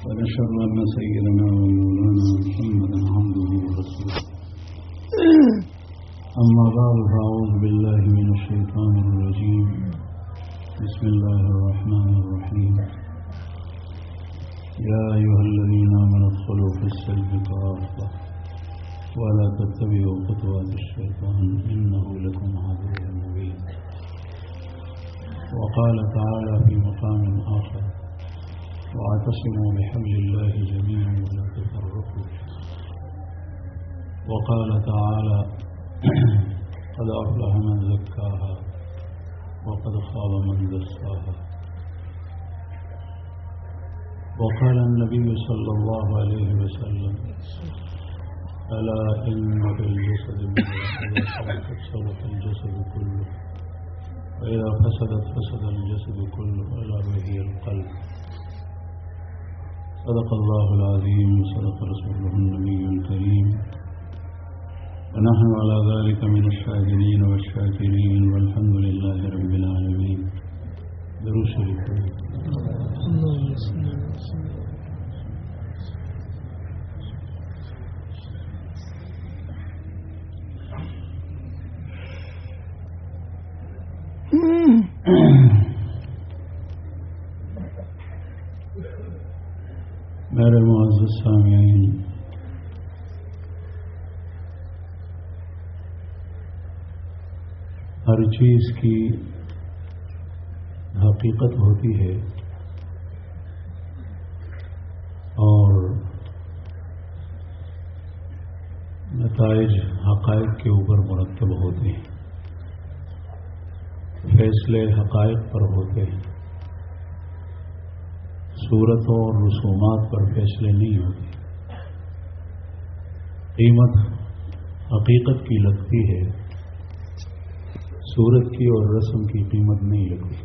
ونشهد أن سيدنا ومولانا محمدا عبده ورسوله. أما بعد فأعوذ بالله من الشيطان الرجيم. بسم الله الرحمن الرحيم. يا أيها الذين آمنوا ادخلوا في السلم كافة ولا تتبعوا خطوات الشيطان إنه لكم عدو مبين. وقال تعالى في مقام آخر: واعتصموا بحبل الله جميعا ولا تفرقوا. وقال تعالى: قد أفلح من زكاها وقد خاب من دساها. وقال النبي صلى الله عليه وسلم: ألا إن في الجسد مضغة إذا صلحت صلح الجسد كله وإذا فسدت فسد الجسد كله ألا وهي القلب. صدق الله العظيم وصدق رسوله النبي الكريم، ونحن على ذلك من الشاهدين والشاكرين والحمد لله رب العالمين. درود شریف میرے معزز سامعین، ہر چیز کی حقیقت ہوتی ہے اور نتائج حقائق کے اوپر مرتب ہوتے ہیں، فیصلے حقائق پر ہوتے ہیں، صورتوں اور رسومات پر فیصلے نہیں ہوتے۔ قیمت حقیقت کی لگتی ہے، صورت کی اور رسم کی قیمت نہیں لگتی۔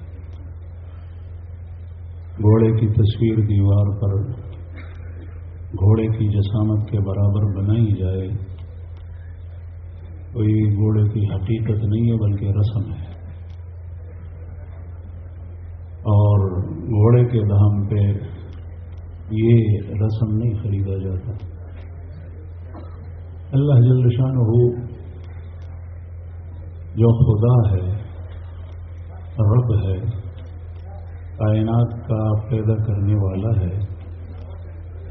گھوڑے کی تصویر دیوار پر گھوڑے کی جسامت کے برابر بنائی جائے تو یہ گھوڑے کی حقیقت نہیں ہے بلکہ رسم ہے، اور گھوڑے کے دام پہ یہ رسم نہیں خریدا جاتا۔ اللہ جل شانہ جو خدا ہے، رب ہے، کائنات کا پیدا کرنے والا ہے،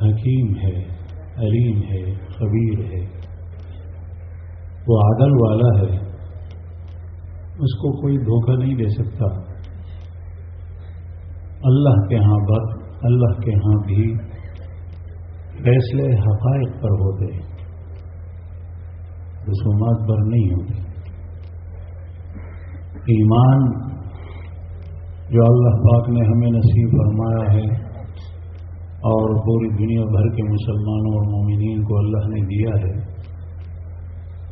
حکیم ہے، علیم ہے، خبیر ہے، وہ عدل والا ہے، اس کو کوئی دھوکہ نہیں دے سکتا۔ اللہ کے ہاں بھی فیصلے حقائق پر ہوتے ہیں، رسومات پر نہیں ہوتے۔ ایمان جو اللہ پاک نے ہمیں نصیب فرمایا ہے اور پوری دنیا بھر کے مسلمانوں اور مومنین کو اللہ نے دیا ہے،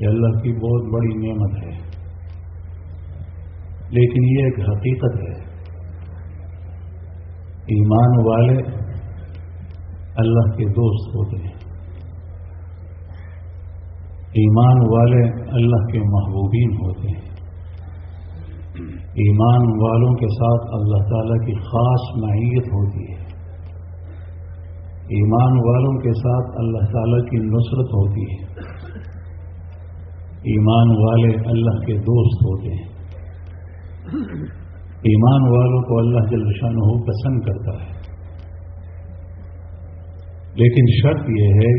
یہ اللہ کی بہت بڑی نعمت ہے، لیکن یہ ایک حقیقت ہے۔ ایمان والے اللہ کے دوست ہوتے ہیں، ایمان والے اللہ کے محبوبین ہوتے ہیں، ایمان والوں کے ساتھ اللہ تعالیٰ کی خاص معیت ہوتی ہے، ایمان والوں کے ساتھ اللہ تعالیٰ کی نصرت ہوتی ہے، ایمان والے اللہ کے دوست ہوتے ہیں، ایمان والوں کو اللہ جل شانہ پسند کرتا ہے۔ لیکن شرط یہ ہے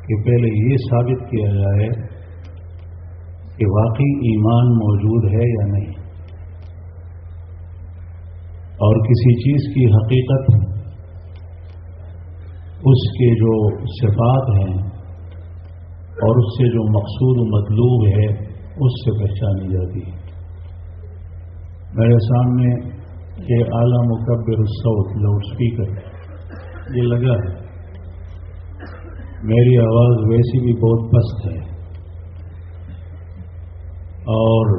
کہ پہلے یہ ثابت کیا جائے کہ واقعی ایمان موجود ہے یا نہیں، اور کسی چیز کی حقیقت اس کے جو صفات ہیں اور اس سے جو مقصود و مطلوب ہے اس سے پہچانی جاتی ہے۔ میرے سامنے یہ اعلیٰ مکبر الصوت لاؤڈ اسپیکر یہ لگا ہے، میری آواز ویسی بھی بہت پست ہے اور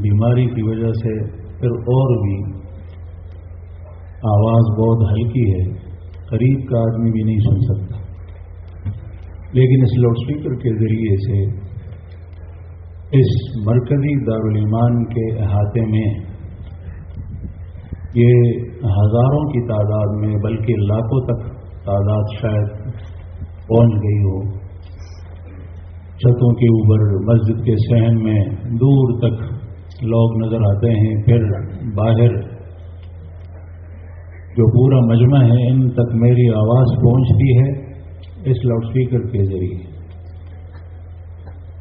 بیماری کی وجہ سے پھر اور بھی آواز بہت ہلکی ہے، قریب کا آدمی بھی نہیں سن سکتا، لیکن اس لاؤڈ اسپیکر کے ذریعے سے اس مرکزی دارالایمان کے احاطے میں یہ ہزاروں کی تعداد میں بلکہ لاکھوں تک تعداد شاید پہنچ گئی ہو. چھتوں کے اوپر مسجد کے صحن میں دور تک لوگ نظر آتے ہیں. پھر باہر جو پورا مجمع ہے ان تک میری آواز پہنچتی ہے اس لاؤڈ اسپیکر کے ذریعے.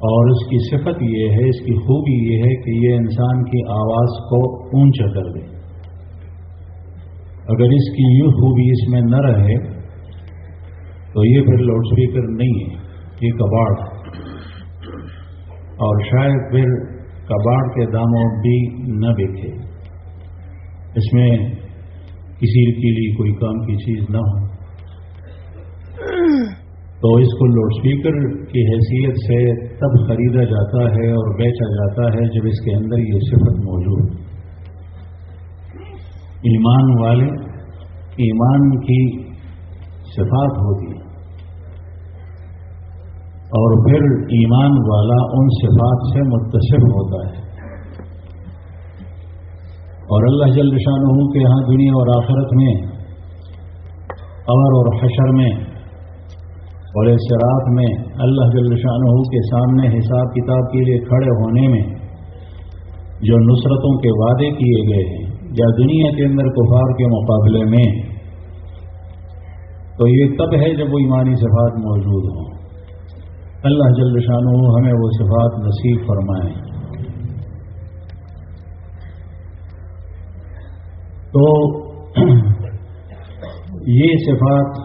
اور اس کی صفت یہ ہے, اس کی خوبی یہ ہے کہ یہ انسان کی آواز کو اونچا کر دے. اگر اس کی یہ خوبی اس میں نہ رہے تو یہ پھر لاؤڈ اسپیکر نہیں ہے, یہ کباڑ ہے. اور شاید پھر کباڑ کے داموں بھی نہ بکے, اس میں کسی کے لیے کوئی کام کی چیز نہ ہو. تو اس کو لاؤڈ اسپیکر کی حیثیت سے تب خریدا جاتا ہے اور بیچا جاتا ہے جب اس کے اندر یہ صفت موجود. ایمان والے ایمان کی صفات ہوتی ہے اور پھر ایمان والا ان صفات سے متصف ہوتا ہے. اور اللہ جل شانہ کے ہاں دنیا اور آخرت میں قبر اور حشر میں اور صراط میں اللہ جل شانہ کے سامنے حساب کتاب کے لیے کھڑے ہونے میں جو نصرتوں کے وعدے کیے گئے ہیں یا دنیا کے اندر کفار کے مقابلے میں, تو یہ تب ہے جب وہ ایمانی صفات موجود ہوں. اللہ جل شانہ ہمیں وہ صفات نصیب فرمائیں. تو یہ صفات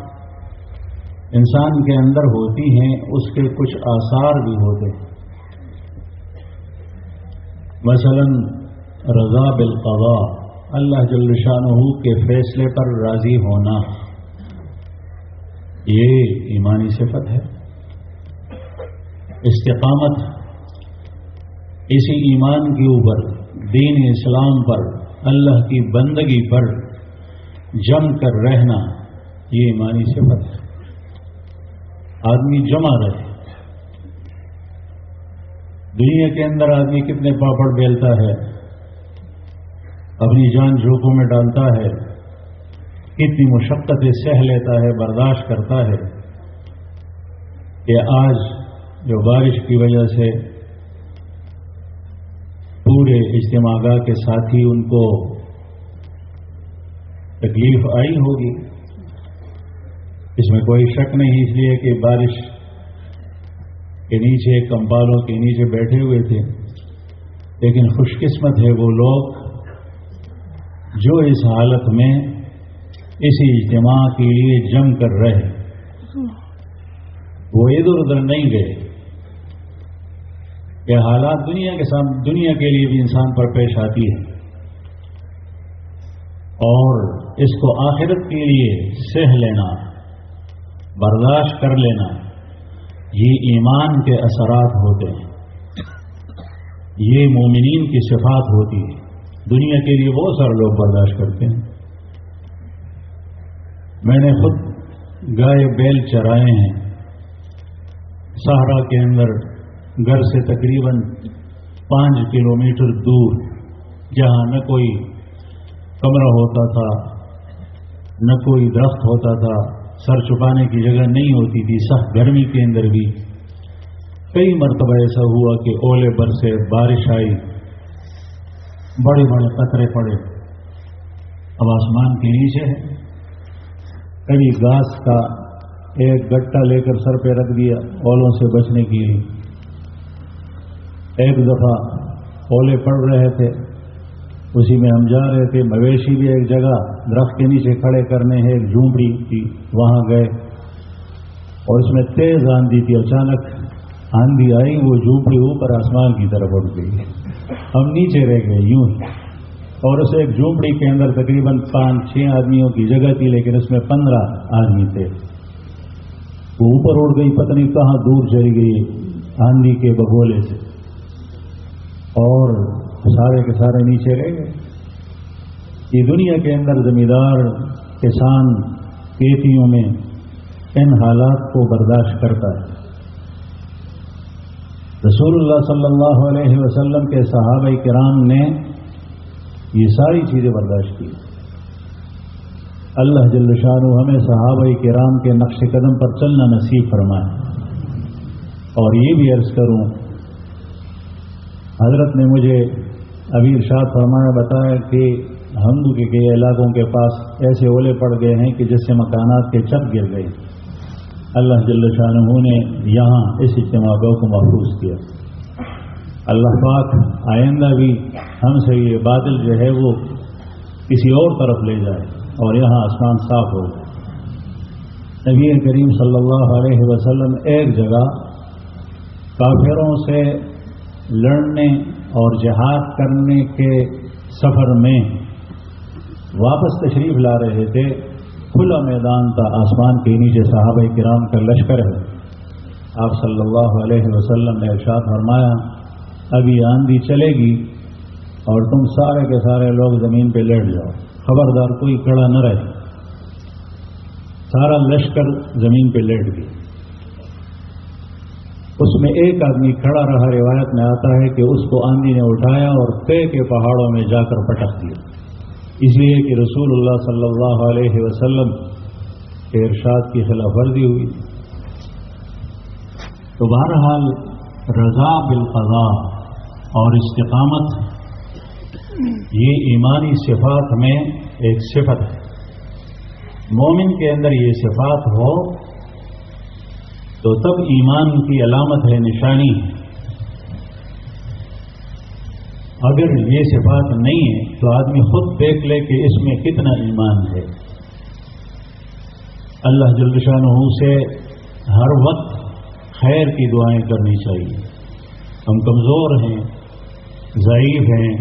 انسان کے اندر ہوتی ہیں, اس کے کچھ آثار بھی ہوتے ہیں. مثلا رضا بالقضاء, اللہ جل شانہ کے فیصلے پر راضی ہونا, یہ ایمانی صفت ہے. استقامت, اسی ایمان کے اوپر, دین اسلام پر, اللہ کی بندگی پر جم کر رہنا, یہ ایمانی صفت ہے. آدمی جمع رہے. دنیا کے اندر آدمی کتنے پاپڑ بیلتا ہے, اپنی جان جھونکوں میں ڈالتا ہے, کتنی مشقتیں سہ لیتا ہے, برداشت کرتا ہے کہ آج جو بارش کی وجہ سے پورے اجتماع گاہ کے ساتھی ان کو تکلیف آئی ہوگی, اس میں کوئی شک نہیں, اس لیے کہ بارش کے نیچے کمپالوں کے نیچے بیٹھے ہوئے تھے. لیکن خوش قسمت ہے وہ لوگ جو اس حالت میں اسی اجتماع کے لیے جم کر رہے, وہ ادھر ادھر نہیں گئے. یہ حالات دنیا کے لیے بھی انسان پر پیش آتی ہے, اور اس کو آخرت کے لیے سہ لینا, برداشت کر لینا, یہ ایمان کے اثرات ہوتے ہیں, یہ مومنین کی صفات ہوتی ہے. دنیا کے لیے بہت سارے لوگ برداشت کرتے ہیں. میں نے خود گائے بیل چرائے ہیں صحرا کے اندر, گھر سے تقریباً 5 کلومیٹر دور, جہاں نہ کوئی کمرہ ہوتا تھا, نہ کوئی درخت ہوتا تھا, سر چھپانے کی جگہ نہیں ہوتی تھی. سخت گرمی کے اندر بھی کئی مرتبہ ایسا ہوا کہ اولے برسے, بارش آئی, بڑے بڑے قطرے پڑے, اب آسمان کے نیچے ہے. کبھی گھاس کا ایک گٹا لے کر سر پہ رکھ دیا اولوں سے بچنے کے لیے. ایک دفعہ اولے پڑ رہے تھے, اسی میں ہم جا رہے تھے. مویشی بھی ایک جگہ درخت کے نیچے کھڑے کرنے ہیں, ایک جھونپڑی تھی, وہاں گئے اور اس میں تیز آندھی تھی. اچانک آندھی آئی, وہ جھونپڑی اوپر آسمان کی طرف اٹھ گئی, ہم نیچے رہ گئے یوں ہی. اور اس ایک جھونپڑی کے اندر تقریباً 5-6 آدمیوں کی جگہ تھی, لیکن اس میں 15 آدمی تھے. وہ اوپر اڑ گئی, پتہ نہیں کہاں دور چلی گئی آندھی کے بگولے سے, اور سارے کے سارے نیچے رہ گئے. یہ دنیا کے اندر زمیندار, کسان کھیتیوں میں ان حالات کو برداشت کرتا ہے. رسول اللہ صلی اللہ علیہ وسلم کے صحابہ کرام نے یہ ساری چیزیں برداشت کی. اللہ جل شانہ ہمیں صحابہ کرام کے نقش قدم پر چلنا نصیب فرمائے۔ اور یہ بھی عرض کروں، حضرت نے مجھے ابھی ارشاد فرمایا بتایا کہ ہندو کے کئی علاقوں کے پاس ایسے اولے پڑ گئے ہیں کہ جس سے مکانات کے چھت گر گئے۔ اللہ جل شانہ نے یہاں اس اجتماع کو محفوظ کیا۔ اللہ پاک آئندہ بھی ہم سے یہ بادل جو ہے وہ کسی اور طرف لے جائے اور یہاں آسمان صاف ہو جائے۔ نبی کریم صلی اللہ علیہ وسلم ایک جگہ کافروں سے لڑنے اور جہاد کرنے کے سفر میں واپس تشریف لا رہے تھے، کھلا میدان تھا، آسمان کے نیچے صحابہ کرام کا لشکر ہے۔ آپ صلی اللہ علیہ وسلم نے ارشاد فرمایا ابھی آندھی چلے گی اور تم سارے کے سارے لوگ زمین پہ لیٹ جاؤ، خبردار کوئی کھڑا نہ رہے۔ سارا لشکر زمین پہ لیٹ گیا، اس میں ایک آدمی کھڑا رہا۔ روایت میں آتا ہے کہ اس کو آندھی نے اٹھایا اور طے کے پہاڑوں میں جا کر پٹک دیا، اس لیے کہ رسول اللہ صلی اللہ علیہ وسلم کے ارشاد کی خلاف ورزی ہوئی۔ تو بہرحال رضا بالقضاء اور استقامت یہ ایمانی صفات میں ایک صفت ہے۔ مومن کے اندر یہ صفات ہو تو تب ایمان کی علامت ہے، نشانی ہے۔ اگر یہ صفات نہیں ہے تو آدمی خود دیکھ لے کہ اس میں کتنا ایمان ہے۔ اللہ جل شانہ سے ہر وقت خیر کی دعائیں کرنی چاہیے۔ ہم کمزور ہیں، ضعیف ہیں،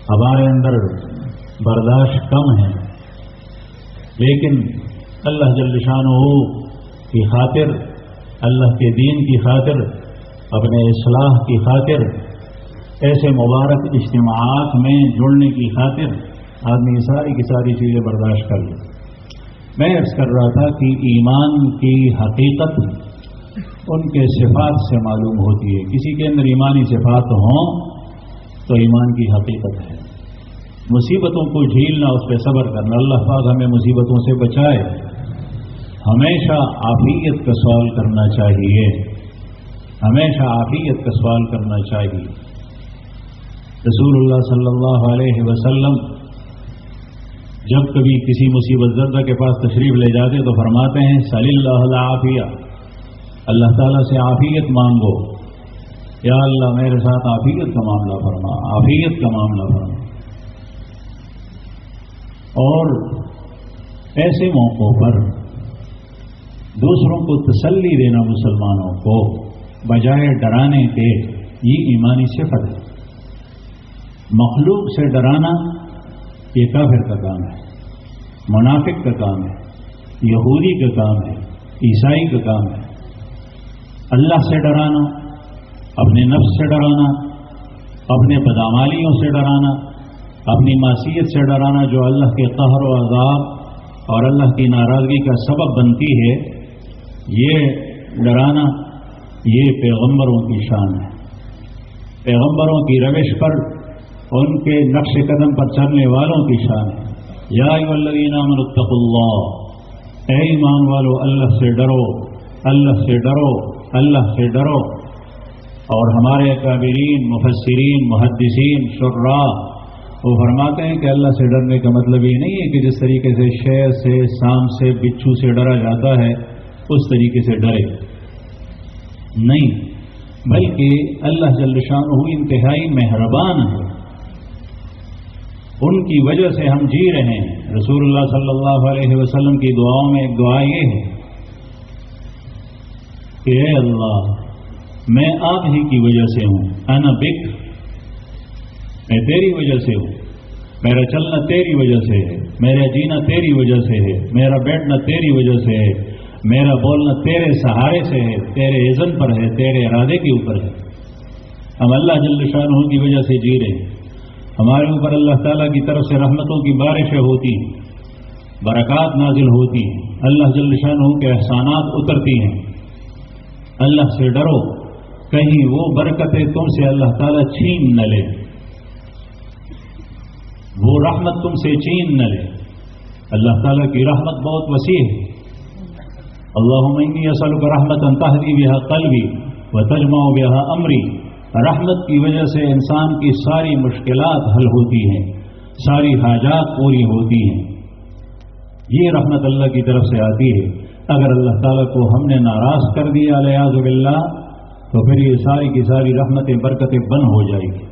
ہمارے اندر برداشت کم ہے، لیکن اللہ جل شانہ کی خاطر، اللہ کے دین کی خاطر، اپنے اصلاح کی خاطر، ایسے مبارک اجتماعات میں جڑنے کی خاطر آدمی ساری کی ساری چیزیں برداشت کر لے۔ میں عرض کر رہا تھا کہ ایمان کی حقیقت ان کے صفات سے معلوم ہوتی ہے۔ کسی کے اندر ایمانی صفات ہوں تو ایمان کی حقیقت ہے۔ مصیبتوں کو جھیلنا، اس پہ صبر کرنا۔ اللہ پاک ہمیں مصیبتوں سے بچائے۔ ہمیشہ عافیت کا سوال کرنا چاہیے، ہمیشہ عافیت کا سوال کرنا چاہیے۔ رسول اللہ صلی اللہ علیہ وسلم جب کبھی کسی مصیبت زدہ کے پاس تشریف لے جاتے تو فرماتے ہیں صلی اللہ العافیہ، اللہ تعالیٰ سے عافیت مانگو، یا اللہ میرے ساتھ عافیت کا معاملہ فرما، عافیت کا معاملہ فرما۔ اور ایسے موقعوں پر دوسروں کو تسلی دینا مسلمانوں کو بجائے ڈرانے کے، یہ ایمانی صفت ہے۔ مخلوق سے ڈرانا یہ کافر کا کام ہے، منافق کا کام ہے، یہودی کا کام ہے، عیسائی کا کام ہے۔ اللہ سے ڈرانا، اپنے نفس سے ڈرانا، اپنے بدعمالیوں سے ڈرانا، اپنی معصیت سے ڈرانا جو اللہ کے قہر و عذاب اور اللہ کی ناراضگی کا سبب بنتی ہے، یہ ڈرانا یہ پیغمبروں کی شان ہے۔ پیغمبروں کی روش پر، ان کے نقش قدم پر چلنے والوں کی شان ہے۔ یا ایھا الذین آمنوا اتقوا اللہ، اے ایمان والو اللہ سے ڈرو، اللہ سے ڈرو، اللہ سے ڈرو۔ اور ہمارے اکابرین، مفسرین، محدثین، شراح وہ فرماتے ہیں کہ اللہ سے ڈرنے کا مطلب یہ نہیں ہے کہ جس طریقے سے شیر سے، سانپ سے، بچھو سے ڈرا جاتا ہے اس طریقے سے ڈرے، نہیں، بلکہ اللہ جل شانہ انتہائی مہربان ہے، ان کی وجہ سے ہم جی رہے ہیں۔ رسول اللہ صلی اللہ علیہ وسلم کی دعاؤں میں ایک دعا یہ ہے کہ اے اللہ میں آپ ہی کی وجہ سے ہوں، انا بک، میں تیری وجہ سے ہوں، میرا چلنا تیری وجہ سے ہے، میرا جینا تیری وجہ سے ہے، میرا بیٹھنا تیری وجہ سے ہے، میرا بولنا تیرے سہارے سے ہے، تیرے اذن پر ہے، تیرے ارادے کے اوپر ہے۔ ہم اللہ جل شانہ کی وجہ سے جی رہے ہیں، ہمارے اوپر اللہ تعالیٰ کی طرف سے رحمتوں کی بارشیں ہوتی ہیں، برکات نازل ہوتی ہیں، اللہ جل شانہ کے احسانات اترتی ہیں۔ اللہ سے ڈرو، کہیں وہ برکتیں تم سے اللہ تعالیٰ چھین نہ لے، وہ رحمت تم سے چھین نہ لے۔ اللہ تعالیٰ کی رحمت بہت وسیع ہے. اللہم انی اسألک رحمتا تہدی بہا قلبی وتجمع بہا امری. رحمت کی وجہ سے انسان کی ساری مشکلات حل ہوتی ہیں، ساری حاجات پوری ہوتی ہیں. یہ رحمت اللہ کی طرف سے آتی ہے. اگر اللہ تعالیٰ کو ہم نے ناراض کر دیا والعیاذ باللہ تو پھر یہ ساری کی ساری رحمتیں برکتیں بند ہو جائے گی.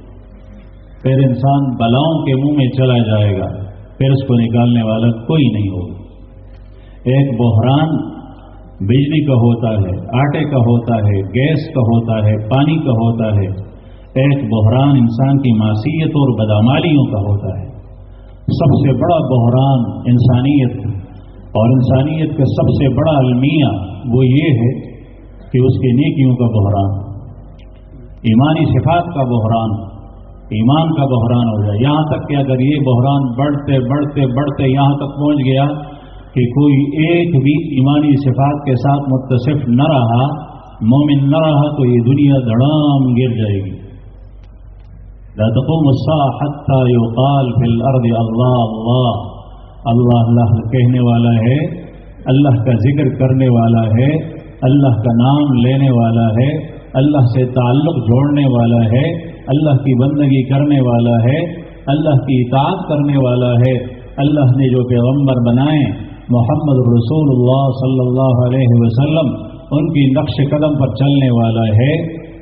پھر انسان بلاؤں کے منہ میں چلا جائے گا، پھر اس کو نکالنے والا کوئی نہیں ہوگا. ایک بحران بجلی کا ہوتا ہے، آٹے کا ہوتا ہے، گیس کا ہوتا ہے، پانی کا ہوتا ہے. ایک بحران انسان کی معصیت اور بدعمالیوں کا ہوتا ہے. سب سے بڑا بحران انسانیت، اور انسانیت کا سب سے بڑا المیہ وہ یہ ہے کہ اس کے نیکیوں کا بحران، ایمانی صفات کا بحران، ایمان کا بحران ہو جائے. یہاں تک کہ اگر یہ بحران بڑھتے بڑھتے بڑھتے یہاں تک پہنچ گیا کہ کوئی ایک بھی ایمانی صفات کے ساتھ متصف نہ رہا، مومن نہ رہا، تو یہ دنیا دھڑام گر جائے گی. لا تقوم الساعة حتى يقال في الارض اللہ اللہ. اللہ اللہ کہنے والا ہے، اللہ کا ذکر کرنے والا ہے، اللہ کا نام لینے والا ہے، اللہ سے تعلق جوڑنے والا ہے، اللہ کی بندگی کرنے والا ہے، اللہ کی اطاعت کرنے والا ہے. اللہ نے جو پیغمبر بنائے محمد رسول اللہ صلی اللہ علیہ وسلم، ان کی نقش قدم پر چلنے والا ہے.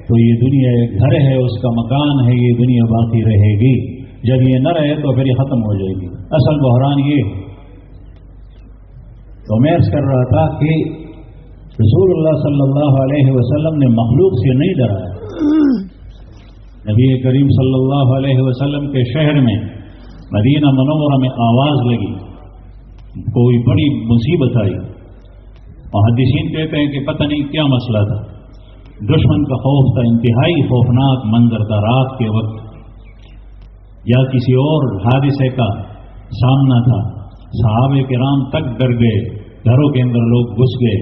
تو یہ دنیا ایک گھر ہے، اس کا مکان ہے، یہ دنیا باقی رہے گی. جب یہ نہ رہے تو پھر یہ ختم ہو جائے گی. اصل بحران یہ ہے. تو میں عرض کر رہا تھا کہ رسول اللہ صلی اللہ علیہ وسلم نے مخلوق سے نہیں ڈرایا. نبی کریم صلی اللہ علیہ وسلم کے شہر میں مدینہ منورہ میں آواز لگی، کوئی بڑی مصیبت آئی. محدثین کہتے ہیں کہ پتہ نہیں کیا مسئلہ تھا. دشمن کا خوف تھا، انتہائی خوفناک منظر تھا. رات کے وقت یا کسی اور حادثے کا سامنا تھا. صحابہ کرام تک ڈر گئے، گھروں کے اندر لوگ گھس گئے.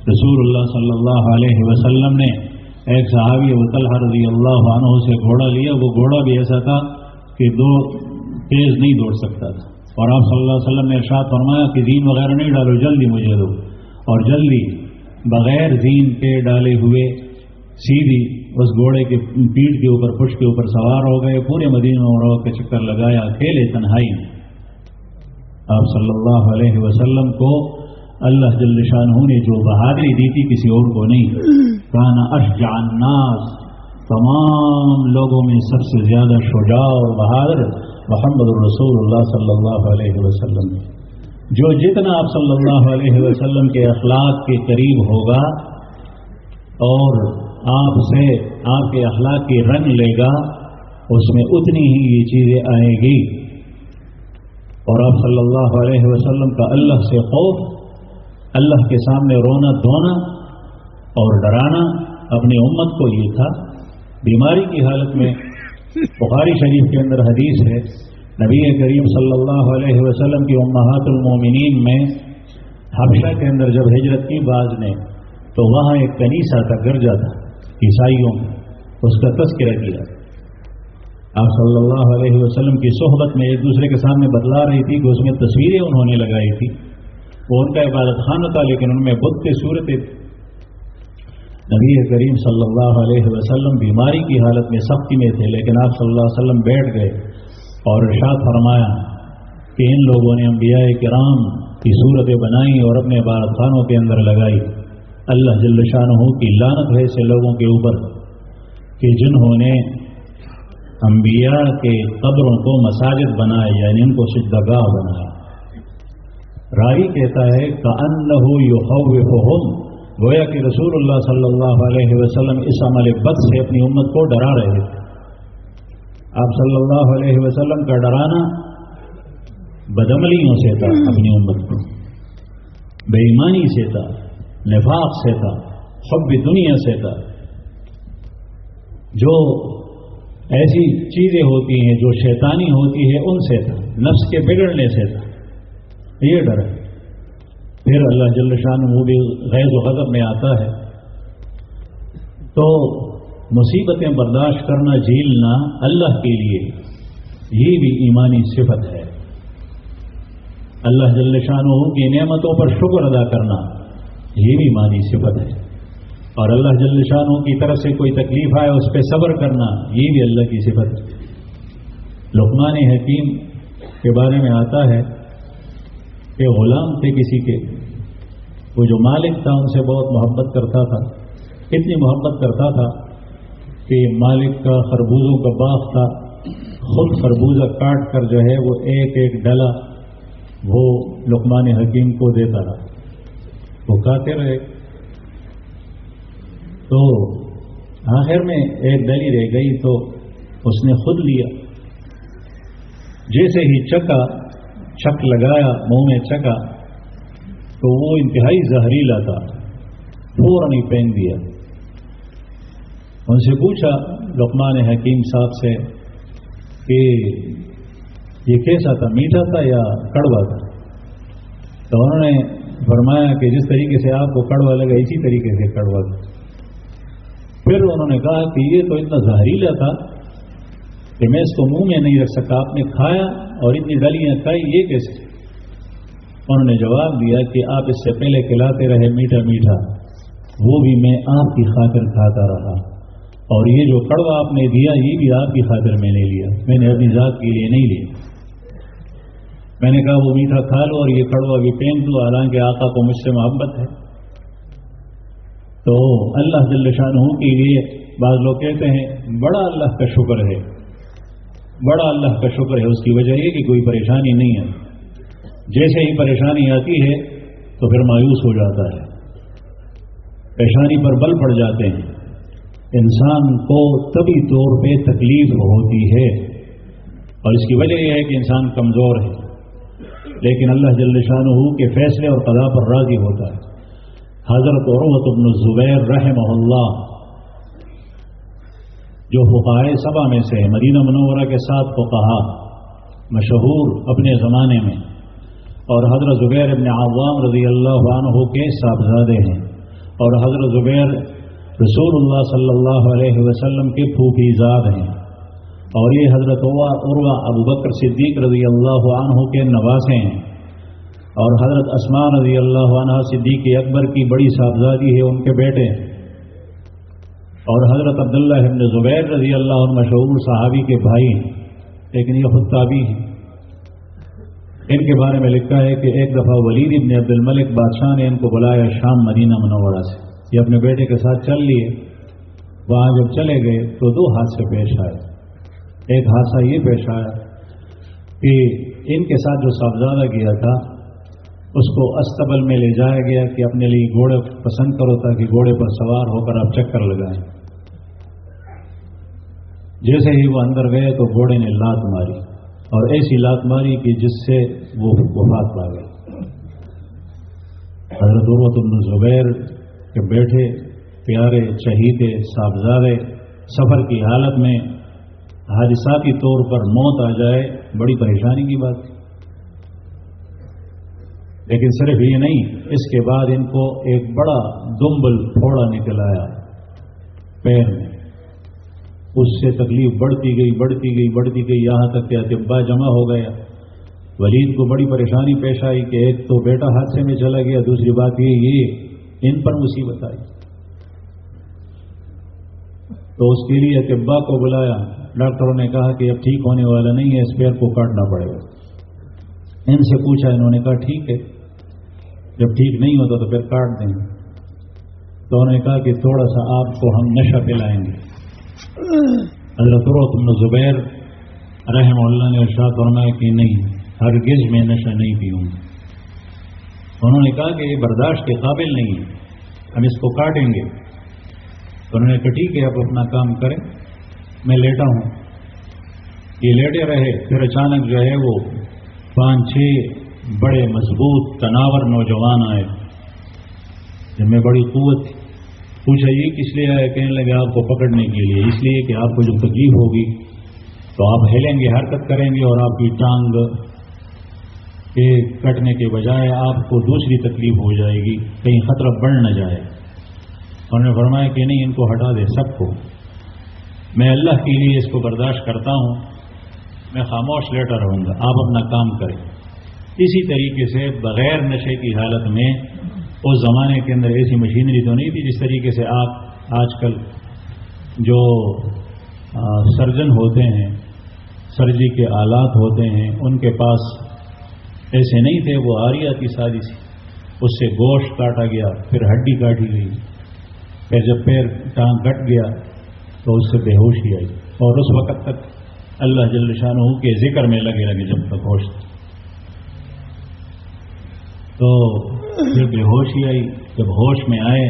رسول اللہ صلی اللہ علیہ وسلم نے ایک صحابی ابو طلحہ رضی اللہ عنہ سے گھوڑا لیا. وہ گھوڑا بھی ایسا تھا کہ دو تیز نہیں دوڑ سکتا تھا، اور آپ صلی اللہ علیہ وسلم نے ارشاد فرمایا کہ زین وغیرہ نہیں ڈالو، جلدی مجھے دو. اور جلدی بغیر زین کے ڈالے ہوئے سیدھی اس گھوڑے کے پیٹھ کے اوپر، پشت کے اوپر سوار ہو گئے. پورے مدینہ منورہ کا چکر لگایا، اکیلے تنہائی میں. آپ صلی اللہ علیہ وسلم کو اللہ جل شانہ نے جو بہادری دی تھی کسی اور کو نہیں. کان اشجع الناس، تمام لوگوں میں سب سے زیادہ شجاع اور بہادر محمد رسول اللہ صلی اللہ علیہ وسلم. جو جتنا آپ صلی اللہ علیہ وسلم کے اخلاق کے قریب ہوگا اور آپ سے آپ کے اخلاق کی رنگ لے گا، اس میں اتنی ہی یہ چیزیں آئیں گی. اور آپ صلی اللہ علیہ وسلم کا اللہ سے خوف، اللہ کے سامنے رونا دھونا اور ڈرانا اپنی امت کو یہ تھا. بیماری کی حالت میں بخاری شریف کے اندر حدیث ہے، نبی کریم صلی اللہ علیہ وسلم کی امہات المومنین میں حبشہ کے اندر جب ہجرت کی باز نے، تو وہاں ایک کنیسہ تھا، گرجا تھا عیسائیوں میں، اس کا تذکرہ کیا. آپ صلی اللہ علیہ وسلم کی صحبت میں ایک دوسرے کے سامنے بتلا رہی تھی کہ اس میں تصویریں انہوں نے لگائی تھی. وہ ان کا عبادت خانہ تھا، لیکن ان میں بت کی صورتیں. نبی کریم صلی اللہ علیہ وسلم بیماری کی حالت میں سختی میں تھے، لیکن آپ صلی اللہ علیہ وسلم بیٹھ گئے اور ارشاد فرمایا کہ ان لوگوں نے انبیاء کرام کی صورتیں بنائی اور اپنے عبادت خانوں کے اندر لگائی. اللہ جل شانہ کی لعنت ہے ایسے لوگوں کے اوپر کہ جنہوں نے انبیاء کے قبروں کو مساجد بنائے، یعنی ان کو سجدہ گاہ بنایا. راوی کہتا ہے کأنہ یخوفہم، گویا کہ رسول اللہ صلی اللہ علیہ وسلم اس عمل بد سے اپنی امت کو ڈرا رہے تھے. آپ صلی اللہ علیہ وسلم کا ڈرانا بدعملیوں سے تھا، اپنی امت کو بے ایمانی سے تھا، نفاق سے تھا، حب دنیا سے تھا. جو ایسی چیزیں ہوتی ہیں جو شیطانی ہوتی ہے ان سے تھا، نفس کے بگڑنے سے تھا. یہ ڈر ہے. پھر اللہ جل شانہ وہ بھی غیظ و غضب میں آتا ہے. تو مصیبتیں برداشت کرنا، جھیلنا اللہ کے لیے، یہ بھی ایمانی صفت ہے. اللہ جل شانہ کی نعمتوں پر شکر ادا کرنا یہ بھی مانی صفت ہے، اور اللہ جل شانہ کی طرف سے کوئی تکلیف آئے اس پہ صبر کرنا یہ بھی اللہ کی صفت ہے۔ لقمان حکیم کے بارے میں آتا ہے کہ غلام تھے کسی کے، وہ جو مالک تھا ان سے بہت محبت کرتا تھا، اتنی محبت کرتا تھا کہ مالک کا خربوزوں کا باغ تھا، خود خربوزہ کاٹ کر جو ہے وہ ایک ایک ڈلا وہ لقمان حکیم کو دیتا رہا، وہ کھاتے رہے۔ تو آخر میں ایک ڈلی رہ گئی تو اس نے خود لیا، جیسے ہی چک لگایا منہ میں چکا تو وہ انتہائی زہریلا تھا، فوراً ہی پھینک دیا۔ ان سے پوچھا لقمان حکیم صاحب سے کہ یہ کیسا تھا، میٹھا تھا یا کڑوا تھا؟ تو انہوں نے فرمایا کہ جس طریقے سے آپ کو کڑوا لگا اسی طریقے سے کڑوا تھا۔ پھر انہوں نے کہا کہ یہ تو اتنا زہریلا تھا کہ میں اس کو منہ میں نہیں رکھ سکا، آپ نے کھایا اور اتنی ڈلیاں کھائی، یہ کیسے؟ انہوں نے جواب دیا کہ آپ اس سے پہلے کھلاتے رہے میٹھا میٹھا، وہ بھی میں آپ کی خاطر کھاتا رہا، اور یہ جو کڑوا آپ نے دیا یہ بھی آپ کی خاطر میں نے لیا، میں نے اپنی ذات کے لیے نہیں لیا۔ میں نے کہا وہ میٹھا کھا لو اور یہ کڑوا بھی پھینک دو، حالانکہ آقا کو مجھ سے محبت ہے۔ تو اللہ جل شانہ کے لیے بعض لوگ کہتے ہیں بڑا اللہ کا شکر ہے، بڑا اللہ کا شکر ہے، اس کی وجہ یہ کہ کوئی پریشانی نہیں ہے، جیسے ہی پریشانی آتی ہے تو پھر مایوس ہو جاتا ہے، پریشانی پر بل پڑ جاتے ہیں۔ انسان کو طبی طور پہ تکلیف ہوتی ہے اور اس کی وجہ یہ ہے کہ انسان کمزور ہے، لیکن اللہ جل شانہ کے فیصلے اور قضا پر راضی ہوتا ہے۔ حضرت عروۃ بن الزبیر رحمہ اللہ جو فقہائے سبع میں سے مدینہ منورہ کے 7 فقہا مشہور اپنے زمانے میں، اور حضرت زبیر ابن عوام رضی اللہ عنہ کے صاحبزادے ہیں، اور حضرت زبیر رسول اللہ صلی اللہ علیہ وسلم کے پھوپھی زاد ہیں، اور یہ حضرت عروہ ابو بکر صدیق رضی اللہ عنہ کے نواسے ہیں، اور حضرت اسماء رضی اللہ عنہ صدیق اکبر کی بڑی صاحبزادی ہے، ان کے بیٹے ہیں، اور حضرت عبداللہ ابن زبیر رضی اللہ عنہ مشہور صحابی کے بھائی ہیں، لیکن یہ خود تابعی ہیں۔ ان کے بارے میں لکھا ہے کہ ایک دفعہ ولید ابن عبد الملک بادشاہ نے ان کو بلایا شام مدینہ منورہ سے، یہ اپنے بیٹے کے ساتھ چل لیے، وہاں جب چلے گئے تو 2 حادثے پیش آئے۔ ایک حادثہ یہ پیش آیا کہ ان کے ساتھ جو صاحبزادہ گیا تھا اس کو استبل میں لے جایا گیا کہ اپنے لیے گھوڑے پسند کرو تاکہ گھوڑے پر سوار ہو کر آپ چکر لگائیں۔ جیسے ہی وہ اندر گئے تو گھوڑے نے لات ماری، اور ایسی لات ماری کہ جس سے وہ وفات پا گئے۔ حضرت عروۃ بن الزبیر کے بیٹھے پیارے چہیتے صاحبزادے سفر کی حالت میں حادثاتی طور پر موت آ جائے، بڑی پریشانی کی بات ہے۔ لیکن صرف یہ نہیں، اس کے بعد ان کو ایک بڑا دمبل پھوڑا نکل آیا پیر میں، اس سے تکلیف بڑھتی گئی، یہاں تک کہ اطباء جمع ہو گیا۔ ولید کو بڑی پریشانی پیش آئی کہ ایک تو بیٹا حادثے میں چلا گیا، دوسری بات یہ ان پر مصیبت آئی۔ تو اس کے لیے اطباء کو بلایا، ڈاکٹروں نے کہا کہ اب ٹھیک ہونے والا نہیں ہے، اس پیر کو کاٹنا پڑے گا۔ ان سے پوچھا، انہوں نے کہا ٹھیک ہے، جب ٹھیک نہیں ہوتا تو پھر کاٹ دیں گے۔ تو انہوں نے کہا کہ تھوڑا سا آپ کو ہم نشہ پلائیں گے۔ حضرت عروۃ بن زبیر رحمہ اللہ نے ارشاد فرمایا کہ نہیں، ہرگز میں نشہ نہیں پیوں گا۔ انہوں نے کہا کہ یہ برداشت کے قابل نہیں ہے، ہم اس کو کاٹیں گے۔ تو انہوں نے کہا ٹھیک ہے، آپ اپنا کام کریں، میں لیٹا ہوں۔ یہ لیٹے رہے، پھر اچانک جو ہے وہ 5-6 بڑے مضبوط تناور نوجوان آئے جن میں بڑی قوت تھی۔ پوچھا یہ کس لیے آئے؟ کہنے لگے آپ کو پکڑنے کے لیے، اس لیے کہ آپ کو جو تکلیف ہوگی تو آپ ہلیں گے، حرکت کریں گے، اور آپ کی ٹانگ کے کٹنے کے بجائے آپ کو دوسری تکلیف ہو جائے گی، کہیں خطرہ بڑھ نہ جائے۔ انہوں نے فرمایا کہ نہیں، ان کو ہٹا دے سب کو، میں اللہ کے لیے اس کو برداشت کرتا ہوں، میں خاموش لیٹا رہوں گا، آپ اپنا کام کریں۔ اسی طریقے سے بغیر نشے کی حالت میں اس زمانے کے اندر ایسی مشینری تو نہیں تھی جس طریقے سے آپ آج کل جو سرجن ہوتے ہیں، سرجری کے آلات ہوتے ہیں، ان کے پاس ایسے نہیں تھے. وہ آریہ کی سادی سی، اس سے گوشت کاٹا گیا، پھر ہڈی کاٹی گئی، پھر جب پیر ٹانگ کٹ گیا تو اس سے بے ہوشی آئی، اور اس وقت تک اللہ جل شانہ کے ذکر میں لگے جب تک ہوش تھی. تو پھر بے ہوشی آئی. جب ہوش میں آئے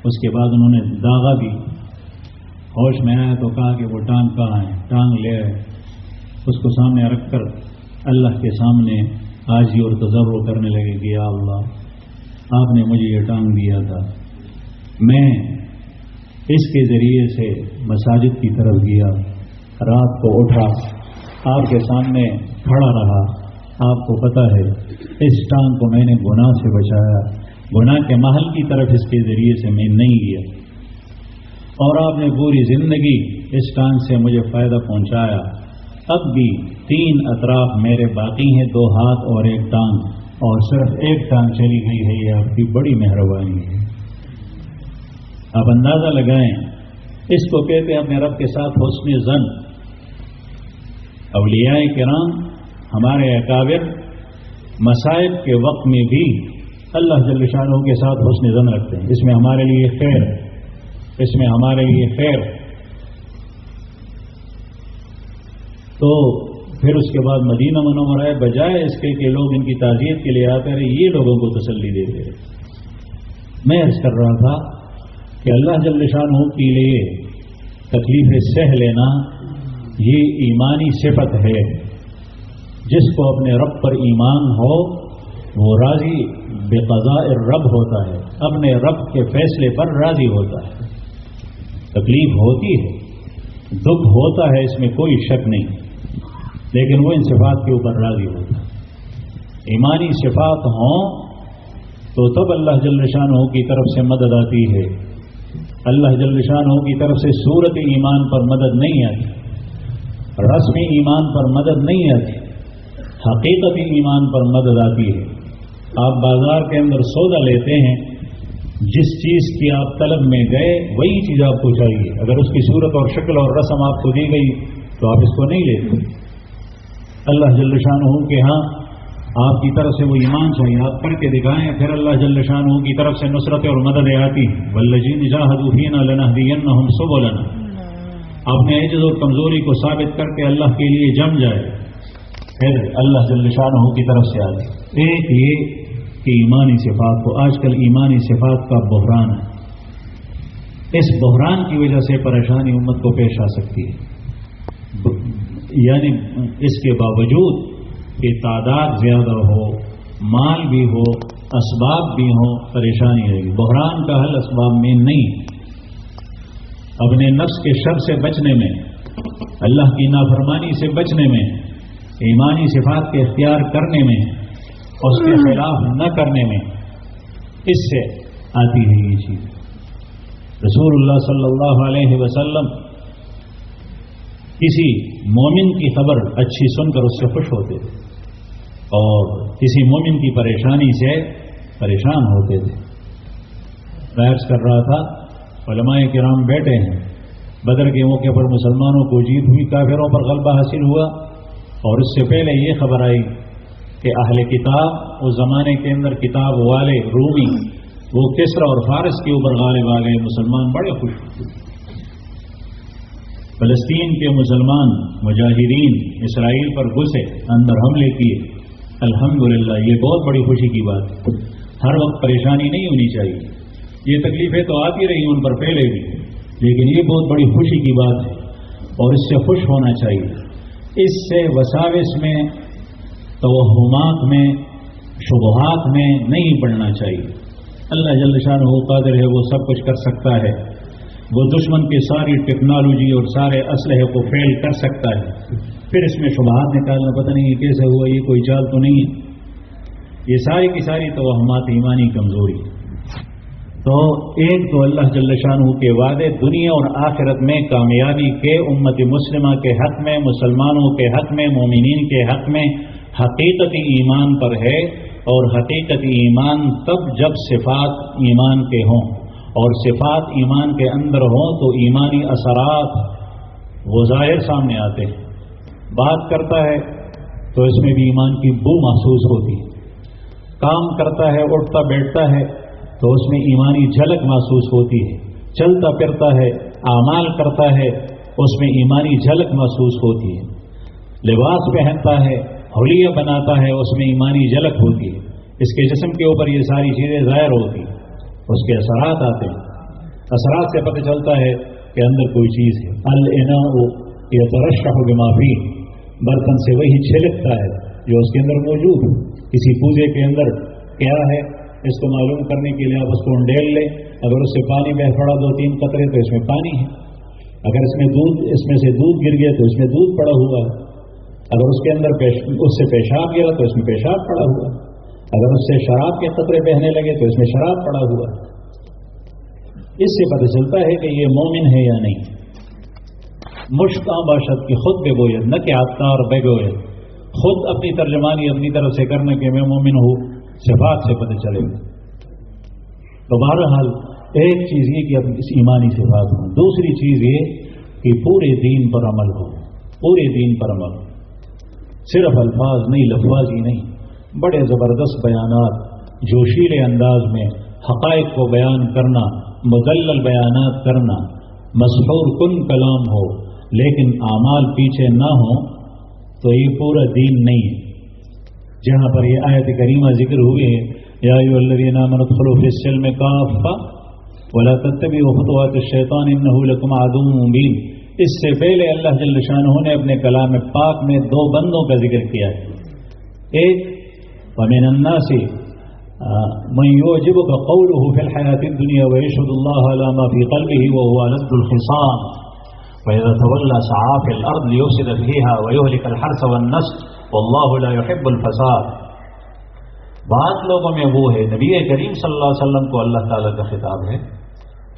اس کے بعد انہوں نے داغا بھی. ہوش میں آیا تو کہا کہ وہ ٹانگ کہاں ہے؟ ٹانگ لے آئے، اس کو سامنے رکھ کر اللہ کے سامنے عاجزی اور تضرع کرنے لگے کہ یا اللہ، آپ نے مجھے یہ ٹانگ دیا تھا، میں اس کے ذریعے سے مساجد کی طرف گیا، رات کو اٹھا، آپ کے سامنے کھڑا رہا. آپ کو پتہ ہے اس ٹانگ کو میں نے گناہ سے بچایا، گناہ کے محل کی طرف اس کے ذریعے سے میں نہیں گیا، اور آپ نے پوری زندگی اس ٹانگ سے مجھے فائدہ پہنچایا. اب بھی 3 اطراف میرے باقی ہیں، 2 ہاتھ اور 1 ٹانگ، اور صرف 1 ٹانگ چلی گئی ہے. یہ آپ کی بڑی مہربانی ہے. آپ اندازہ لگائیں، اس کو کہتے ہیں اپنے رب کے ساتھ حسن ظن. اولیاء کرام، ہمارے اکابر، مصائب کے وقت میں بھی اللہ جل شانہ کے ساتھ حسن ظن رکھتے ہیں. اس میں ہمارے لیے خیر، اس میں ہمارے لیے خیر. تو پھر اس کے بعد مدینہ منورہ ہے، بجائے اس کے کہ لوگ ان کی تعزیت کے لیے آتے رہے، یہ لوگوں کو تسلی دیتے رہے. میں عرض کر رہا تھا کہ اللہ جل شانہ کے لیے تکلیفیں سہ لینا یہ ایمانی صفت ہے. جس کو اپنے رب پر ایمان ہو وہ راضی بقضاء الرب ہوتا ہے، اپنے رب کے فیصلے پر راضی ہوتا ہے. تکلیف ہوتی ہے، دکھ ہوتا ہے، اس میں کوئی شک نہیں، لیکن وہ ان صفات کے اوپر راضی ہوتا ہے. ایمانی صفات ہوں تو تب اللہ جل شانہ کی طرف سے مدد آتی ہے. اللہ جل شانہ کی طرف سے صورت ایمان پر مدد نہیں آتی، رسم ایمان پر مدد نہیں آتی، حقیقت ایمان پر مدد آتی ہے. آپ بازار کے اندر سودا لیتے ہیں، جس چیز کی آپ طلب میں گئے وہی چیز آپ کو چاہیے. اگر اس کی صورت اور شکل اور رسم آپ کو دی گئی تو آپ اس کو نہیں لیتے. اللہ جل شانہ کے ہاں آپ کی طرف سے وہ ایمان چاہیے، آپ کر کے دکھائیں، پھر اللہ جل شانہ کی طرف سے نصرت اور مدد آتی. والذین جاہدوا فینا لنہدینہم سبلنا. اپنے عجز اور کمزوری کو ثابت کر کے اللہ کے لیے جم جائے، پھر اللہ جل شانہ کی طرف سے آ جائے. ایک یہ کہ ایمانی صفات کو، آج کل ایمانی صفات کا بحران ہے. اس بحران کی وجہ سے پریشانی امت کو پیش آ سکتی ہے. یعنی اس کے باوجود کہ تعداد زیادہ ہو، مال بھی ہو، اسباب بھی ہوں، پریشانی رہے گی. بحران کا حل اسباب میں نہیں، اپنے نفس کے شر سے بچنے میں، اللہ کی نافرمانی سے بچنے میں، ایمانی صفات کے اختیار کرنے میں، اس کے خلاف نہ کرنے میں، اس سے آتی ہے یہ چیز. رسول اللہ صلی اللہ علیہ وسلم کسی مومن کی خبر اچھی سن کر اس سے خوش ہوتے تھے، اور کسی مومن کی پریشانی سے پریشان ہوتے تھے. میں عرض کر رہا تھا، علماء کرام بیٹھے ہیں، بدر کے موقع پر مسلمانوں کو جیت ہوئی، کافروں پر غلبہ حاصل ہوا، اور اس سے پہلے یہ خبر آئی کہ اہل کتاب اس زمانے کے اندر کتاب والے رومی وہ کسرا اور فارس کے اوپر غالب آ گئے. مسلمان بڑے خوش ہوئے. فلسطین کے مسلمان مجاہدین اسرائیل پر گھسے، اندر حملے کیے. الحمدللہ یہ بہت بڑی خوشی کی بات ہے. ہر وقت پریشانی نہیں ہونی چاہیے، یہ تکلیفیں تو آتی رہی ان پر پہلے بھی، لیکن یہ بہت بڑی خوشی کی بات ہے اور اس سے خوش ہونا چاہیے. اس سے وساوس میں، توہمات میں، شبہات میں نہیں پڑنا چاہیے. اللہ جل شانہ قادر ہے، وہ سب کچھ کر سکتا ہے. وہ دشمن کی ساری ٹیکنالوجی اور سارے اسلحے کو فیل کر سکتا ہے. پھر اس میں شبہات نکالنا، پتہ نہیں یہ کیسے ہوا، یہ کوئی چال تو نہیں ہے. یہ ساری کی ساری توہمات ایمانی کمزوری. تو ایک تو اللہ جل شانہ کے وعدے دنیا اور آخرت میں کامیابی کے امت مسلمہ کے حق میں، مسلمانوں کے حق میں، مومنین کے حق میں حقیقتی ایمان پر ہے، اور حقیقتی ایمان تب جب صفات ایمان کے ہوں، اور صفات ایمان کے اندر ہوں تو ایمانی اثرات وہ ظاہر سامنے آتے ہیں۔ بات کرتا ہے تو اس میں بھی ایمان کی بو محسوس ہوتی ہے، کام کرتا ہے، اٹھتا بیٹھتا ہے تو اس میں ایمانی جھلک محسوس ہوتی ہے، چلتا پھرتا ہے، اعمال کرتا ہے، اس میں ایمانی جھلک محسوس ہوتی ہے، لباس پہنتا ہے، حلیہ بناتا ہے، اس میں ایمانی جھلک ہوتی ہے۔ اس کے جسم کے اوپر یہ ساری چیزیں ظاہر ہوتی ہیں، اس کے اثرات آتے ہیں، اثرات سے پتہ چلتا ہے کہ اندر کوئی چیز ہے۔ الاناء یترشح بما فیہ، برتن سے وہی چھلکتا ہے جو اس کے اندر موجود ہے۔ کسی پوجے کے اندر کیا ہے اس کو معلوم کرنے کے لیے آپ اس کو انڈیل لیں، اگر اس سے پانی بہ پڑا 2-3 قطرے تو اس میں پانی ہے، اگر اس میں سے دودھ گر گیا تو اس میں دودھ پڑا ہوا ہے، اگر اس کے اندر اس سے پیشاب گرا تو اس میں پیشاب پڑا ہوا ہے، اگر اس سے شراب کے قطرے بہنے لگے تو اس میں شراب پڑا ہوا ہے۔ اس سے پتہ چلتا ہے کہ یہ مومن ہے یا نہیں۔ مشکاں باشد کی خود بے گوید، نہ کہ آتار بے گوید، خود اپنی ترجمانی اپنی طرف سے کرنے کہ میں مومن ہوں، صفات سے پتہ چلے گا۔ تو بہرحال ایک چیز یہ کہ اپنی اس ایمانی صفات ہوں، دوسری چیز یہ کہ پورے دین پر عمل ہو، پورے دین پر عمل ہو، صرف الفاظ نہیں، لفظ ہی نہیں، بڑے زبردست بیانات، جوشیلے انداز میں حقائق کو بیان کرنا، مدلل بیانات کرنا، مسحور کن کلام ہو لیکن اعمال پیچھے نہ ہوں تو یہ پورا دین نہیں ہے۔ جہاں پر یہ آیت کریمہ ذکر ہوئی ہے، یا ایھا الذین آمنوا ادخلوا فی السلم کافۃ ولا تتبعوا خطوات الشیطان انہ لکم عدو مبین، اس سے پہلے اللہ جل شانہ نے اپنے کلام پاک میں 2 بندوں کا ذکر کیا ہے۔ ایک ومن الناس من يعجبك قوله في الحياة الدنيا ويشهد الله على ما في قلبه وهو ألد الخصام وإذا تولى سعى في الأرض ليفسد فيها ويهلك الحرث والنسل والله لا يحب الفساد۔ بعض لوگوں میں وہ ہے، نبی کریم صلی اللہ علیہ وسلم کو اللہ تعالیٰ کا خطاب ہے،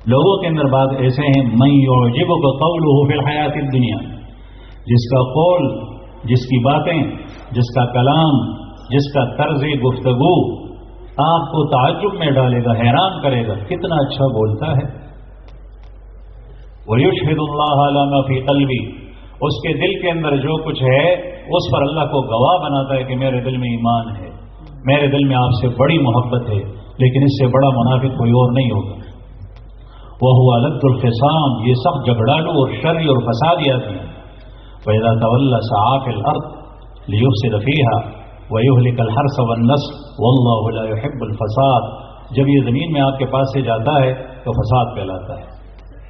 لوگوں کے اندر بعض ایسے ہیں من يعجبك قوله في الحياة الدنيا، جس کا قول، جس کی باتیں، جس کا کلام، جس کا طرز گفتگو آپ کو تعجب میں ڈالے گا، حیران کرے گا، کتنا اچھا بولتا ہے۔ وَيُشْهِدُ اللَّهَ عَلَى مَا فِي قَلْبِهِ، اس کے دل کے اندر جو کچھ ہے اس پر اللہ کو گواہ بناتا ہے کہ میرے دل میں ایمان ہے، میرے دل میں آپ سے بڑی محبت ہے، لیکن اس سے بڑا منافق کوئی اور نہیں ہوگا۔ وَهُوَ أَلَدُّ الْخِصَامِ، یہ سب جھگڑالو اور شری اور فسادیات ہیں۔ وَإِذَا تَوَلَّى سَعَىٰ فِي الْأَرْضِ لِيُفْسِدَ فِيهَا وَيُهْلِكَ الْحَرْثَ وَالنَّسْلَ وَاللَّهُ لَا يُحِبُّ الْفَسَادَ، جب یہ زمین میں آپ کے پاس سے جاتا ہے تو فساد پھیلاتا ہے،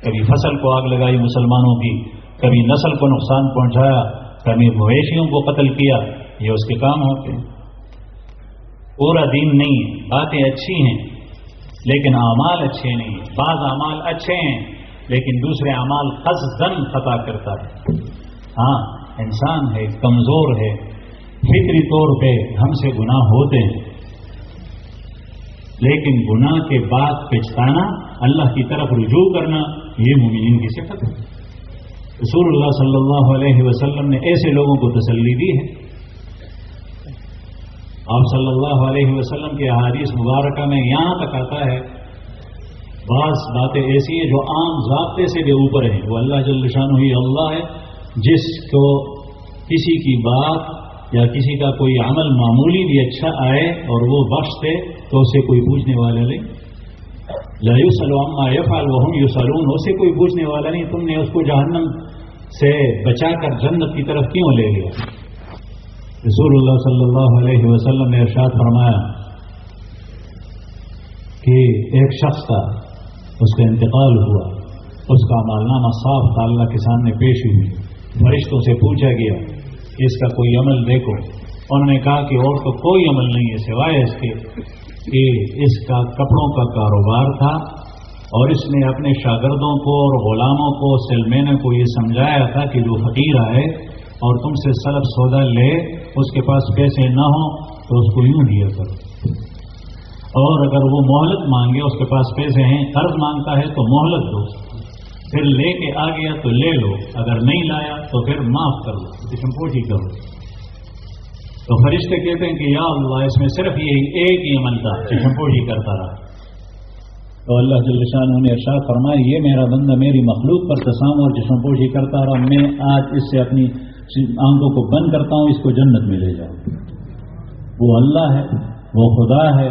کبھی فصل کو آگ لگائی مسلمانوں کی، کبھی نسل کو نقصان پہنچایا، کبھی مویشیوں کو قتل کیا، یہ اس کے کام ہوتے ہیں۔ پورا دین نہیں ہے، باتیں اچھی ہیں لیکن اعمال اچھے نہیں ہیں، بعض اعمال اچھے ہیں لیکن دوسرے اعمال قصداً خطا کرتا ہے۔ ہاں انسان ہے، کمزور ہے، فطری طور پہ ہم سے گناہ ہوتے ہیں، لیکن گناہ کے بعد پچھتانا، اللہ کی طرف رجوع کرنا، یہ مومنین کی صفت ہے۔ رسول اللہ صلی اللہ علیہ وسلم نے ایسے لوگوں کو تسلی دی ہے۔ آپ صلی اللہ علیہ وسلم کے احادیث مبارکہ میں یہاں تک آتا ہے، بعض باتیں ایسی ہیں جو عام ضابطے سے بھی اوپر ہیں، وہ اللہ جل شانہ ہی اللہ ہے، جس کو کسی کی بات یا کسی کا کوئی عمل معمولی بھی اچھا آئے اور وہ بخش دے تو اسے کوئی پوچھنے والا نہیں۔ لا يسأل عما يفعل وهم يسألون، اسے کوئی پوچھنے والا نہیں، تم نے اس کو جہنم سے بچا کر جنت کی طرف کیوں لے گیا؟ رسول اللہ صلی اللہ علیہ وسلم نے ارشاد فرمایا کہ ایک شخص تھا، اس کا انتقال ہوا، اس کا عملنامہ صاف تھا، اللہ کے سامنے پیش ہوئی، فرشتوں سے پوچھا گیا کہ اس کا کوئی عمل دیکھو، انہوں نے کہا کہ اور تو کوئی عمل نہیں ہے سوائے اس کے کہ اس کا کپڑوں کا کاروبار تھا اور اس نے اپنے شاگردوں کو اور غلاموں کو، سلمینوں کو یہ سمجھایا تھا کہ جو فقیر آئے اور تم سے سلب سودا لے، اس کے پاس پیسے نہ ہوں تو اس کو یوں دیا کرو، اور اگر وہ مہلت مانگے، اس کے پاس پیسے ہیں، قرض مانگتا ہے تو مہلت دو، پھر لے کے آ گیا تو لے لو، اگر نہیں لایا تو پھر معاف کر لو، اسم پوچھی کرو۔ تو فرشتے کہتے ہیں کہ یا اللہ اس میں صرف یہی ایک ہی عمل تھا، چشم پوشی کرتا رہا. تو اللہ جل شانہ نے ارشاد فرمایا یہ میرا بندہ میری مخلوق پر تسام اور چشم پوشی کرتا رہا، میں آج اس سے اپنی آنکھوں کو بند کرتا ہوں، اس کو جنت میں لے جاؤں. وہ اللہ ہے، وہ خدا ہے،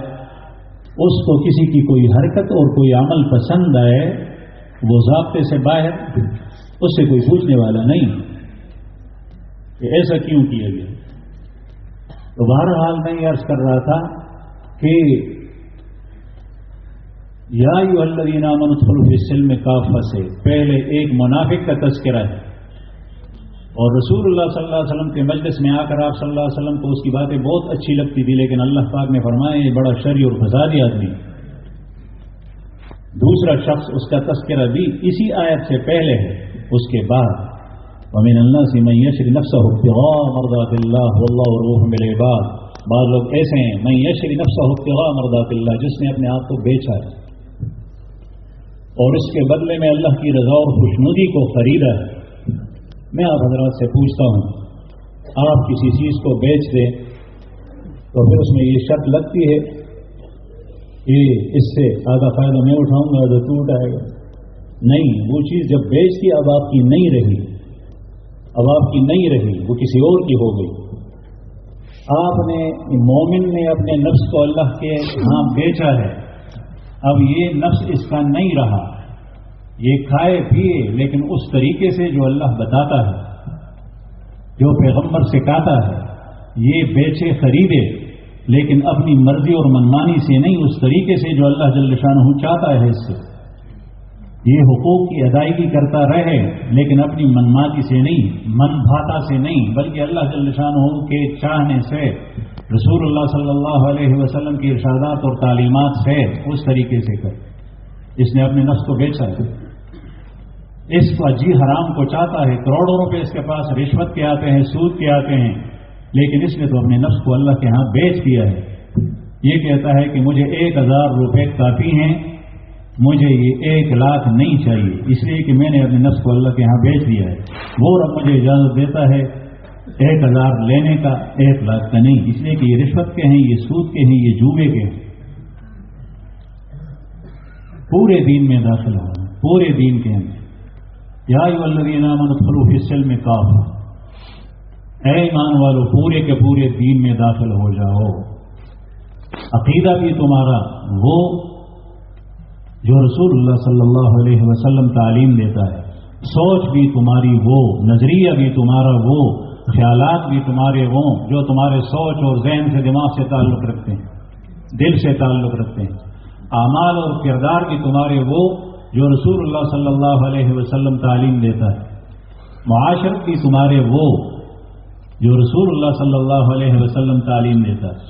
اس کو کسی کی کوئی حرکت اور کوئی عمل پسند آئے وہ ضابطے سے باہر، اس سے کوئی پوچھنے والا نہیں کہ ایسا کیوں کیا گیا. تو بہرحال میں یہ عرض کر رہا تھا کہ یا ایھا الذین آمنوا ادخلوا فی السلم کافۃ سے پہلے ایک منافق کا تذکرہ ہے، اور رسول اللہ صلی اللہ علیہ وسلم کے مجلس میں آ کر آپ صلی اللہ علیہ وسلم کو اس کی باتیں بہت اچھی لگتی تھی، لیکن اللہ پاک نے فرمایا یہ بڑا شرعی اور فسادی آدمی. دوسرا شخص اس کا تذکرہ بھی اسی آیت سے پہلے ہے، اس کے بعد وَمِنَ النَّاسِ مَن يَشْرِي نَفْسَهُ ابْتِغَاءَ مَرْضَاتِ اللَّهِ وَاللَّهُ رَءُوفٌ بِالْعِبَادِ. بعض لوگ ایسے ہیں مَن يَشْرِي نَفْسَهُ ابْتِغَاءَ مَرْضَاتِ اللَّهِ، جس نے اپنے آپ کو بیچا ہے اور اس کے بدلے میں اللہ کی رضا اور خوشنودی کو خریدا ہے. میں آپ حضرات سے پوچھتا ہوں، آپ کسی چیز کو بیچ دیں تو پھر اس میں یہ شرط لگتی ہے کہ اس سے آدھا فائدہ میں اٹھاؤں گا آدھا تو اٹھائے گا؟ نہیں، وہ چیز جب بیچ دی اب آپ کی نہیں رہی، اب آپ کی نہیں رہی، وہ کسی اور کی ہو گئی. آپ نے مومن نے اپنے نفس کو اللہ کے ہاں بیچا ہے، اب یہ نفس اس کا نہیں رہا، یہ کھائے پیے لیکن اس طریقے سے جو اللہ بتاتا ہے، جو پیغمبر سکھاتا ہے. یہ بیچے خریدے لیکن اپنی مرضی اور منمانی سے نہیں، اس طریقے سے جو اللہ جل شانہ چاہتا ہے اس سے. یہ حقوق کی ادائیگی کرتا رہے لیکن اپنی منمانی سے نہیں، من بھاتا سے نہیں، بلکہ اللہ جل شانہ کے چاہنے سے، رسول اللہ صلی اللہ علیہ وسلم کی ارشادات اور تعلیمات سے اس طریقے سے کر. اس نے اپنے نفس کو بیچا ہے، اس کا جی حرام کو چاہتا ہے، کروڑوں روپے اس کے پاس رشوت کے آتے ہیں، سود کے آتے ہیں، لیکن اس نے تو اپنے نفس کو اللہ کے ہاں بیچ دیا ہے. یہ کہتا ہے کہ مجھے 1000 روپے کافی ہیں، مجھے یہ 1,00,000 نہیں چاہیے، اس لیے کہ میں نے اپنے نفس کو اللہ کے ہاں بیچ دیا ہے. وہ رب مجھے اجازت دیتا ہے 1000 لینے کا، 1,00,000 کا نہیں، اس لیے کہ یہ رشوت کے ہیں، یہ سود کے ہیں، یہ جوئے کے ہیں. پورے دین میں داخل ہونا، پورے دین کے اندر. یا ایھا الذین آمنوا ادخلوا فی السلم کافۃ، اے ایمان والو پورے کے پورے دین میں داخل ہو جاؤ. عقیدہ بھی تمہارا وہ جو رسول اللہ صلی اللہ علیہ وسلم تعلیم دیتا ہے، سوچ بھی تمہاری وہ، نظریہ بھی تمہارا وہ، خیالات بھی تمہارے وہ جو تمہارے سوچ اور ذہن سے، دماغ سے تعلق رکھتے ہیں، دل سے تعلق رکھتے ہیں. اعمال اور کردار بھی تمہارے وہ جو رسول اللہ صلی اللہ علیہ وسلم تعلیم دیتا ہے. معاشرت بھی تمہارے وہ جو رسول اللہ صلی اللہ علیہ وسلم تعلیم دیتا ہے.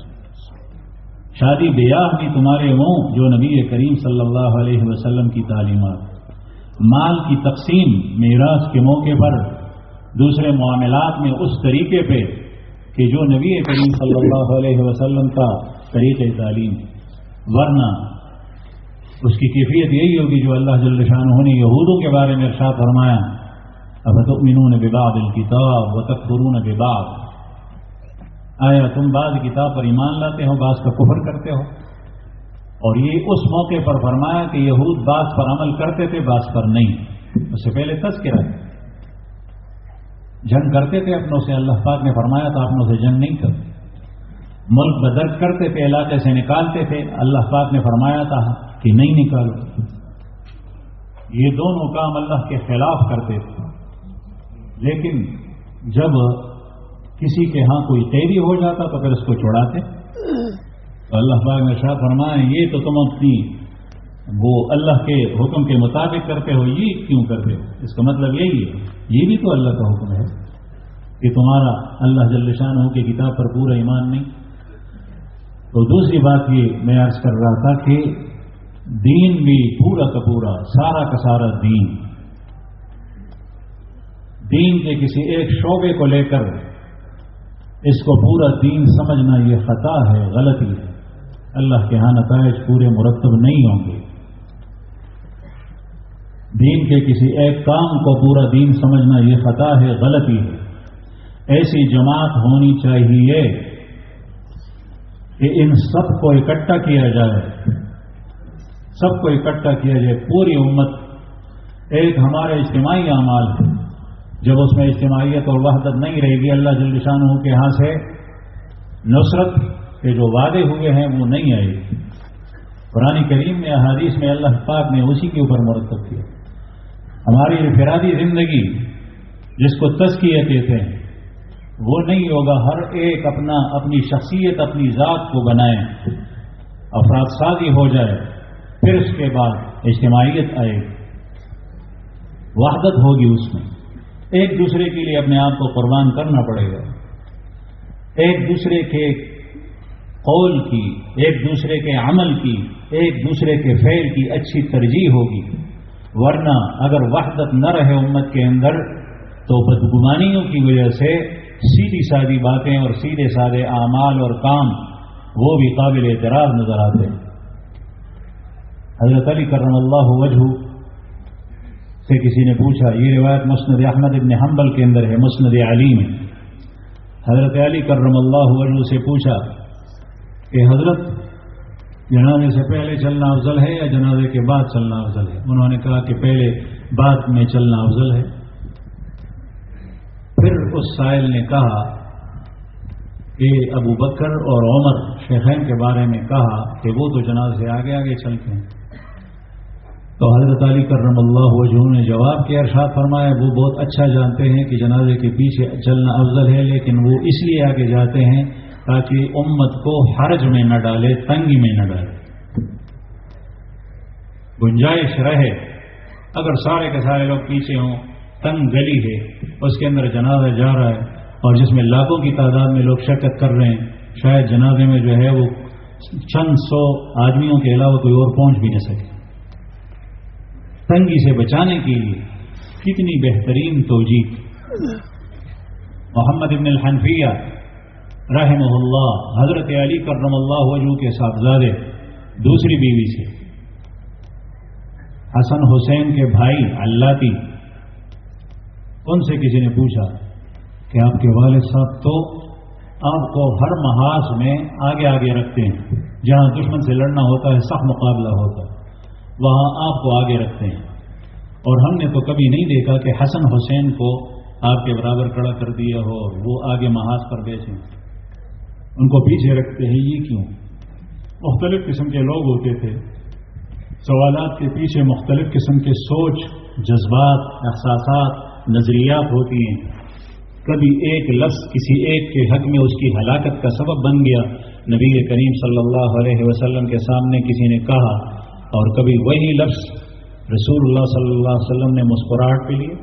شادی بیاہ بھی تمہارے وہ جو نبی کریم صلی اللہ علیہ وسلم کی تعلیمات. مال کی تقسیم میراث کے موقع پر، دوسرے معاملات میں اس طریقے پہ کہ جو نبی کریم صلی اللہ علیہ وسلم کا طریقہ تعلیم، ورنہ اس کی کیفیت یہی ہوگی جو اللہ جل شانہ نے یہودوں کے بارے میں ارشاد فرمایا، افتؤمنون ببعض الکتاب وتکفرون ببعض. آیا تم بعض کتاب پر ایمان لاتے ہو، بعض کا کفر کرتے ہو؟ اور یہ اس موقع پر فرمایا کہ یہود بعض پر عمل کرتے تھے، بعض پر نہیں. اس سے پہلے تذکرہ ہے، جنگ کرتے تھے اپنوں سے، اللہ پاک نے فرمایا تھا اپنوں سے جنگ نہیں کرتے. ملک بدر کرتے تھے، علاقے سے نکالتے تھے، اللہ پاک نے فرمایا تھا کہ نہیں نکالو. یہ دونوں کام اللہ کے خلاف کرتے تھے. لیکن جب کسی کے ہاں کوئی قیدی ہو جاتا تو پھر اس کو چھوڑاتے. تو اللہ پاک نے ارشاد فرمایا یہ تو تم اپنی وہ اللہ کے حکم کے مطابق کرتے ہو، یہ کیوں کرتے ہو؟ اس کا مطلب یہی ہے، یہ بھی تو اللہ کا حکم ہے کہ تمہارا اللہ جل شانہ کی کتاب پر پورا ایمان نہیں. تو دوسری بات یہ میں عرض کر رہا تھا کہ دین بھی پورا کا پورا، سارا کا سارا دین کے کسی ایک شعبے کو لے کر اس کو پورا دین سمجھنا یہ خطا ہے، غلطی ہے. اللہ کے ہاں نتائج پورے مرتب نہیں ہوں گے. دین کے کسی ایک کام کو پورا دین سمجھنا یہ خطا ہے، غلطی ہے. ایسی جماعت ہونی چاہیے کہ ان سب کو اکٹھا کیا جائے، سب کو اکٹھا کیا جائے، پوری امت. ایک ہمارے اجتماعی اعمال ہے، جب اس میں اجتماعیت اور وحدت نہیں رہے گی، اللہ جل شانہ کے ہاں سے نصرت کے جو وعدے ہوئے ہیں وہ نہیں آئے گی. قرآن کریم میں، احادیث میں اللہ پاک نے اسی کے اوپر مرتب کیا. ہماری انفرادی زندگی جس کو تزکیہ کہتے ہیں وہ نہیں ہوگا. ہر ایک اپنی شخصیت، اپنی ذات کو بنائیں، افراد سازی ہو جائے، پھر اس کے بعد اجتماعیت آئے گی، وحدت ہوگی. اس میں ایک دوسرے کے لیے اپنے آپ کو قربان کرنا پڑے گا، ایک دوسرے کے قول کی، ایک دوسرے کے عمل کی، ایک دوسرے کے فعل کی اچھی ترجیح ہوگی. ورنہ اگر وحدت نہ رہے امت کے اندر تو بدگمانیوں کی وجہ سے سیدھی سادی باتیں اور سیدھے سادے اعمال اور کام وہ بھی قابل اعتراض نظر آتے ہیں. حضرت علی کرم اللہ وجہہ سے کسی نے پوچھا، یہ روایت مسند احمد ابن حنبل کے اندر ہے، مسند علی میں. حضرت علی کرم اللہ وجہہ سے پوچھا کہ حضرت جنازے سے پہلے چلنا افضل ہے یا جنازے کے بعد چلنا افضل ہے؟ انہوں نے کہا کہ پہلے بعد میں چلنا افضل ہے. پھر اس سائل نے کہا کہ ابو بکر اور عمر شیخین کے بارے میں کہا کہ وہ تو جنازے سے آگے آگے چلتے ہیں. تو حضرت علی کرم اللہ وجہہ نے جواب کیا، ارشاد فرمایا وہ بہت اچھا جانتے ہیں کہ جنازے کے پیچھے چلنا افضل ہے، لیکن وہ اس لیے آگے جاتے ہیں تاکہ امت کو حرج میں نہ ڈالے، تنگی میں نہ ڈالے، گنجائش رہے. اگر سارے کے سارے لوگ پیچھے ہوں، تنگ گلی ہے، اس کے اندر جنازہ جا رہا ہے اور جس میں لاکھوں کی تعداد میں لوگ شرکت کر رہے ہیں، شاید جنازے میں جو ہے وہ چند سو آدمیوں کے علاوہ کوئی اور پہنچ بھی نہ سکے. تنگی سے بچانے کے لیے کتنی بہترین توجیہ. محمد ابن الحنفیہ رحمہ اللہ حضرت علی کرم اللہ وجہہ کے صاحبزادے دوسری بیوی سے، حسن حسین کے بھائی علاتی، ان سے کسی نے پوچھا کہ آپ کے والد صاحب تو آپ کو ہر محاذ میں آگے آگے رکھتے ہیں، جہاں دشمن سے لڑنا ہوتا ہے، سخت مقابلہ ہوتا ہے، وہاں آپ کو آگے رکھتے ہیں، اور ہم نے تو کبھی نہیں دیکھا کہ حسن حسین کو آپ کے برابر کھڑا کر دیا ہو، وہ آگے محاذ پر بیٹھے، ان کو پیچھے رکھتے ہیں، یہ کیوں؟ مختلف قسم کے لوگ ہوتے تھے، سوالات کے پیچھے مختلف قسم کے سوچ، جذبات، احساسات، نظریات ہوتی ہیں. کبھی ایک لفظ کسی ایک کے حق میں اس کی ہلاکت کا سبب بن گیا، نبی کریم صلی اللہ علیہ وسلم کے سامنے کسی نے کہا، اور کبھی وہی لفظ رسول اللہ صلی اللہ علیہ وسلم نے مسکراہٹ پہ لیے.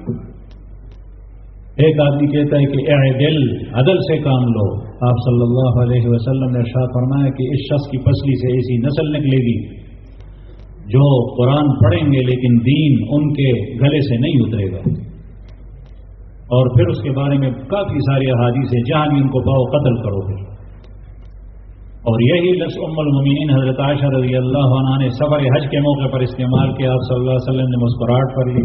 ایک آدمی کہتا ہے کہ اعدل، عدل سے کام لو. آپ صلی اللہ علیہ وسلم نے ارشاد فرمایا کہ اس شخص کی پسلی سے ایسی نسل نکلے گی جو قرآن پڑھیں گے لیکن دین ان کے گلے سے نہیں اترے گا. اور پھر اس کے بارے میں کافی ساری احادیث ہیں، جہاں بھی ان کو پاؤ قتل کرو گے. اور یہی لفظ ام المومنین حضرت عائشہ رضی اللہ عنہا نے سفر حج کے موقع پر استعمال کیا. آپ صلی اللہ علیہ وسلم نے مسکراہٹ پر لی،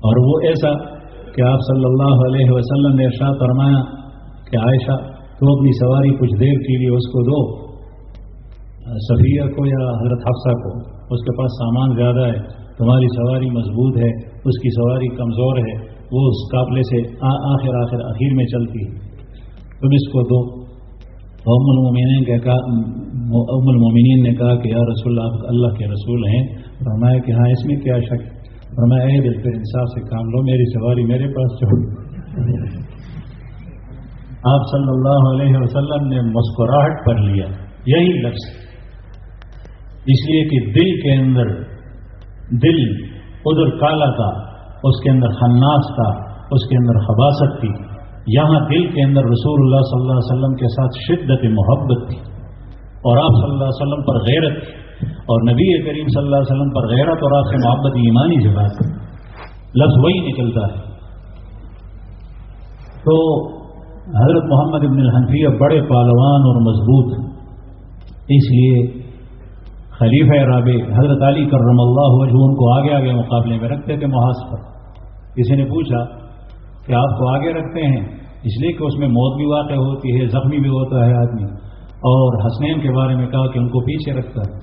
اور وہ ایسا کہ آپ صلی اللہ علیہ وسلم نے ارشاد فرمایا کہ عائشہ تو اپنی سواری کچھ دیر کے لیے اس کو دو، صفیہ کو یا حضرت حفصہ کو، اس کے پاس سامان زیادہ ہے، تمہاری سواری مضبوط ہے، اس کی سواری کمزور ہے، وہ اس قافلے سے آخر میں چلتی ہے، تم اس کو دو. ام المومنین نے کہا کہ یا رسول اللہ، آپ اللہ کے رسول ہیں. فرمایا کہ ہاں، اس میں کیا شک. فرمایا اے دل، پھر انصاف سے کام لو، میری سواری میرے پاس چھوڑ. آپ صلی اللہ علیہ وسلم نے مسکراہٹ پر لیا یہی لفظ، اس لیے کہ دل کے اندر، دل ادھر کالا تھا، اس کے اندر خناس تھا، اس کے اندر خباثت تھی. یہاں دل کے اندر رسول اللہ صلی اللہ علیہ وسلم کے ساتھ شدت محبت تھی، اور آپ صلی اللہ علیہ وسلم پر غیرت تھی، اور نبی کریم صلی اللہ علیہ وسلم پر غیرت اور آپ سے محبت ایمانی سے بات ہے، لفظ وہی نکلتا ہے. تو حضرت محمد ابن الحنفیہ بڑے پہلوان اور مضبوط، اس لیے خلیفہ رابع حضرت علی کرم اللہ وجہہ ان کو آگے آگے مقابلے میں رکھتے تھے محاذ پر. کسی نے پوچھا کہ آپ کو آگے رکھتے ہیں اس لیے کہ اس میں موت بھی واقع ہوتی ہے، زخمی بھی ہوتا ہے آدمی. اور حسنین کے بارے میں کہا کہ ان کو پیچھے رکھتا ہے.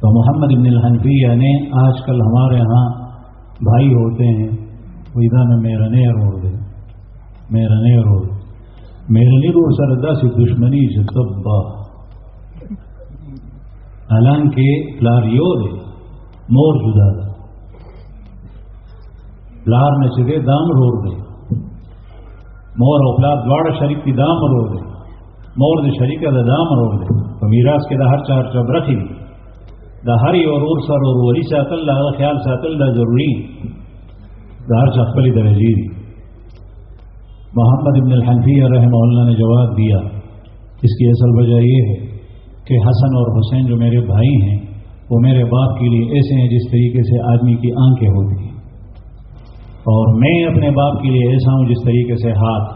تو محمد ابن الحنفیہ نے آج کل ہمارے ہاں بھائی ہوتے ہیں وہ ادھر میں میرا نہیں روڑ دے، میرا نہیں روڑ، میرے نہیں روڑ سردا سے دشمنی سے تبا حالانکہ پلاریو دے مور جدا دا پلار نے چدے دام روڑ دے مور اور پلار دوڑ شریک کی دام روڑ دے مور دے شریک دا دام روڑ دے. تو میراث کے دا ہر چار چب رکھی دا ہری اور اور سر اور ولی ساتل دا خیال ساتل دا ضروری دا ہر چپلی درجی. محمد ابن الحنفیہ رحمہ اللہ نے جواب دیا اس کی اصل وجہ یہ ہے کہ حسن اور حسین جو میرے بھائی ہیں وہ میرے باپ کے لیے ایسے ہیں جس طریقے سے آدمی کی آنکھیں ہوتی ہیں، اور میں اپنے باپ کے لیے ایسا ہوں جس طریقے سے ہاتھ.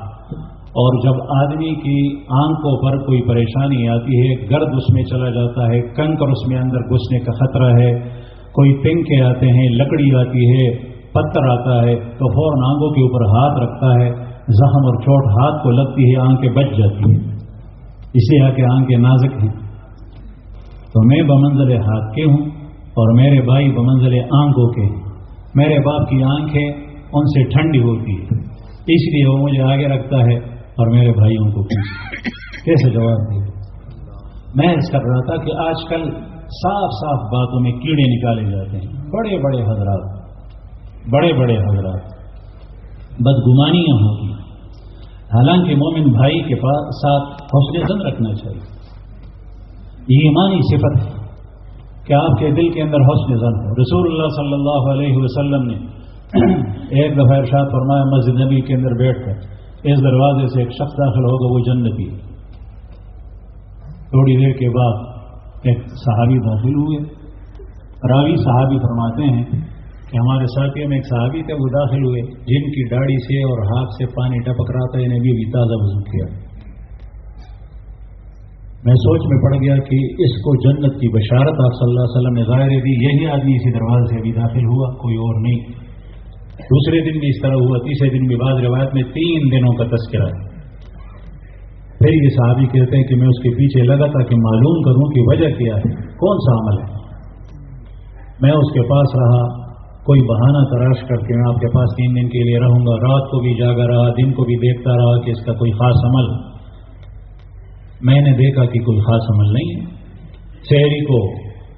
اور جب آدمی کی آنکھوں پر کوئی پریشانی آتی ہے، گرد اس میں چلا جاتا ہے، کنکر اس میں اندر گھسنے کا خطرہ ہے، کوئی تنکے آتے ہیں، لکڑی آتی ہے، پتھر آتا ہے، تو فوراً آنکھوں کے اوپر ہاتھ رکھتا ہے، زخم اور چوٹ ہاتھ کو لگتی ہے، آنکھیں بچ جاتی ہیں. اس لیے کہ آنکھیں نازک ہیں. تو میں بمنزل ہاتھ کے ہوں اور میرے بھائی بمنزل آنکھوں کے ہیں. میرے باپ کی آنکھیں ان سے ٹھنڈی ہوتی ہے، اس لیے وہ مجھے آگے رکھتا ہے اور میرے بھائیوں کو پیچھے. کیسے جواب دیا؟ میں اس کر رہا تھا کہ آج کل صاف صاف باتوں میں کیڑے نکالے جاتے ہیں. بڑے بڑے حضرات بدگمانیاں ہوتی ہیں. حالانکہ مومن بھائی کے ساتھ حسن ظن رکھنا چاہیے. یہ ایمانی صفت ہے کہ آپ کے دل کے اندر حسن ظن ہو. رسول اللہ صلی اللہ علیہ وسلم نے ایک دفعہ ارشاد فرمایا مسجد نبی کے اندر بیٹھ کر اس دروازے سے ایک شخص داخل ہوگا وہ جنتی. تھوڑی دیر کے بعد ایک صحابی داخل ہوئے. راوی صحابی فرماتے ہیں کہ ہمارے ساتھیوں میں ایک صحابی تھے، وہ داخل ہوئے جن کی داڑھی سے اور ہاتھ سے پانی ٹپک رہا تھا. انہیں بھی تازہ وضو کیا. میں سوچ میں پڑ گیا کہ اس کو جنت کی بشارت آپ صلی اللہ علیہ وسلم نے ظاہر دی. یہی آدمی اسی دروازے سے بھی داخل ہوا، کوئی اور نہیں. دوسرے دن بھی اس طرح ہوا، تیسرے دن بھی. بعض روایت میں 3 دنوں کا تذکرہ ہے. پھر یہ صحابی کہتے ہیں کہ میں اس کے پیچھے لگا تھا کہ معلوم کروں کہ وجہ کیا ہے، کون سا عمل ہے. میں اس کے پاس رہا، کوئی بہانہ تراش کر کے میں آپ کے پاس 3 دن کے لیے رہوں گا. رات کو بھی جاگا رہا، دن کو بھی دیکھتا رہا کہ اس کا کوئی خاص عمل. میں نے دیکھا کہ کوئی خاص عمل نہیں ہے. شہری کو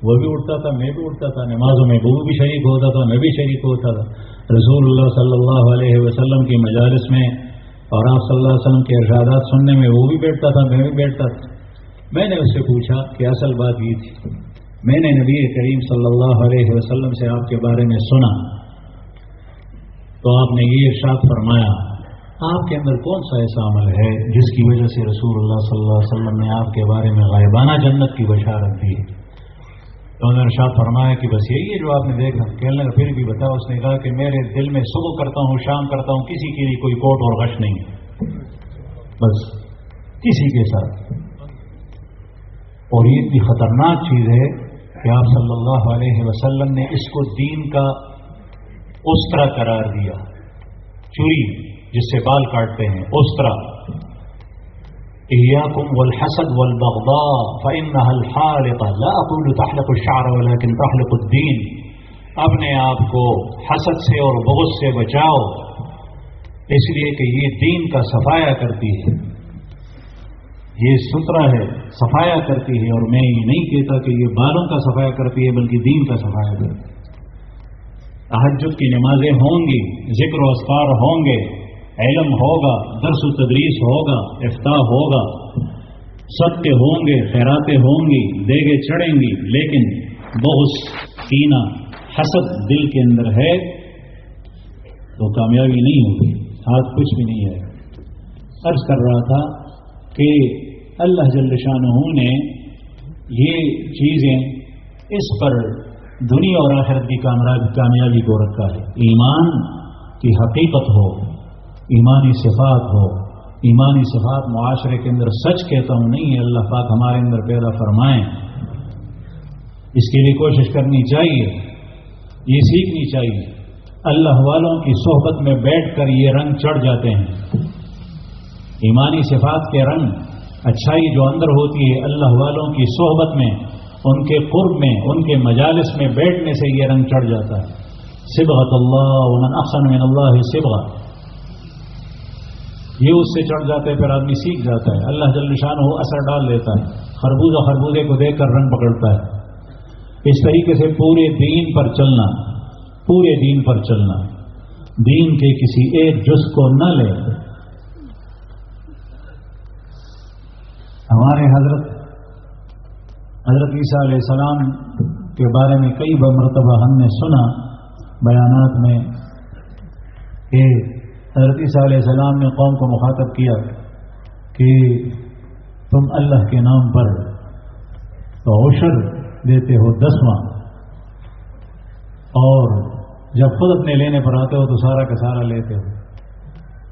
وہ بھی اٹھتا تھا، میں بھی اٹھتا تھا، نمازوں میں وہ بھی شریک ہوتا تھا، میں بھی شریک ہوتا تھا. رسول اللہ صلی اللہ علیہ وسلم کی مجالس میں اور آپ صلی اللہ علیہ وسلم کے ارشادات سننے میں وہ بھی بیٹھتا تھا، میں بھی بیٹھتا تھا. میں نے اس سے پوچھا کہ اصل بات یہ تھی، میں نے نبی کریم صلی اللہ علیہ وسلم سے آپ کے بارے میں سنا تو آپ نے یہ ارشاد فرمایا آپ کے اندر کون سا ایسا عمل ہے جس کی وجہ سے رسول اللہ صلی اللہ علیہ وسلم نے آپ کے بارے میں غائبانہ جنت کی بشارت دی. تو انہوں نے ارشاد فرمایا کہ بس یہی ہے جو آپ نے دیکھا. کہنے لگا پھر بھی بتاؤ. اس نے کہا کہ میرے دل میں صبح کرتا ہوں، شام کرتا ہوں، کسی کے لیے کوئی کوٹ اور غش نہیں، بس کسی کے ساتھ. اور یہ اتنی خطرناک چیز ہے کہ آپ صلی اللہ علیہ وسلم نے اس کو دین کا استرا قرار دیا. چوری جس سے بال کاٹتے ہیں، استرا. إياكم والحسد والبغضاء فإنها الحالقة لا أقول تحلق الشعر ولكن تحلق الدين. اپنے آپ کو حسد سے اور بغض سے بچاؤ، اس لیے کہ یہ دین کا صفایا کرتی ہے، یہ سترا ہے، صفایا کرتی ہے. اور میں یہ نہیں کہتا کہ یہ بالوں کا صفایا کرتی ہے بلکہ دین کا صفایا کرتی ہے. تہجد کی نمازیں ہوں گی، ذکر و اذکار ہوں گے، علم ہوگا، درس و تدریس ہوگا، افتاح ہوگا، صدقے ہوں گے، خیراتیں ہوں گی، دیگیں چڑھیں گی، لیکن بغض، کینہ، حسد دل کے اندر ہے تو کامیابی نہیں ہوگی، ہاتھ کچھ بھی نہیں ہے. عرض کر رہا تھا کہ اللہ جل شانہ نے یہ چیزیں اس پر دنیا اور آخرت کی کامیابی کو رکھا ہے. ایمان کی حقیقت ہو، ایمانی صفات ہو. ایمانی صفات معاشرے کے اندر سچ کہتا ہوں نہیں ہے، اللہ پاک ہمارے اندر پیدا فرمائیں. اس کے لیے کوشش کرنی چاہیے، یہ سیکھنی چاہیے. اللہ والوں کی صحبت میں بیٹھ کر یہ رنگ چڑھ جاتے ہیں. ایمانی صفات کے رنگ، اچھائی جو اندر ہوتی ہے، اللہ والوں کی صحبت میں، ان کے قرب میں، ان کے مجالس میں بیٹھنے سے یہ رنگ چڑھ جاتا ہے. صبغۃ اللہ ومن احسن من اللہ صبغہ، یہ اس سے چڑھ جاتا ہے. پھر آدمی سیکھ جاتا ہے. اللہ جل شانہ اثر ڈال دیتا ہے. خربوزے کو دیکھ کر رنگ پکڑتا ہے. اس طریقے سے پورے دین پر چلنا، پورے دین پر چلنا، دین کے کسی ایک جز کو نہ لے. ہمارے حضرت عیسیٰ علیہ السلام کے بارے میں کئی مرتبہ ہم نے سنا بیانات میں کہ حضرت عیسیٰ علیہ السلام نے قوم کو مخاطب کیا کہ تم اللہ کے نام پر عشر دیتے ہو 10واں، اور جب خود اپنے لینے پر آتے ہو تو سارا کا سارا لیتے ہو.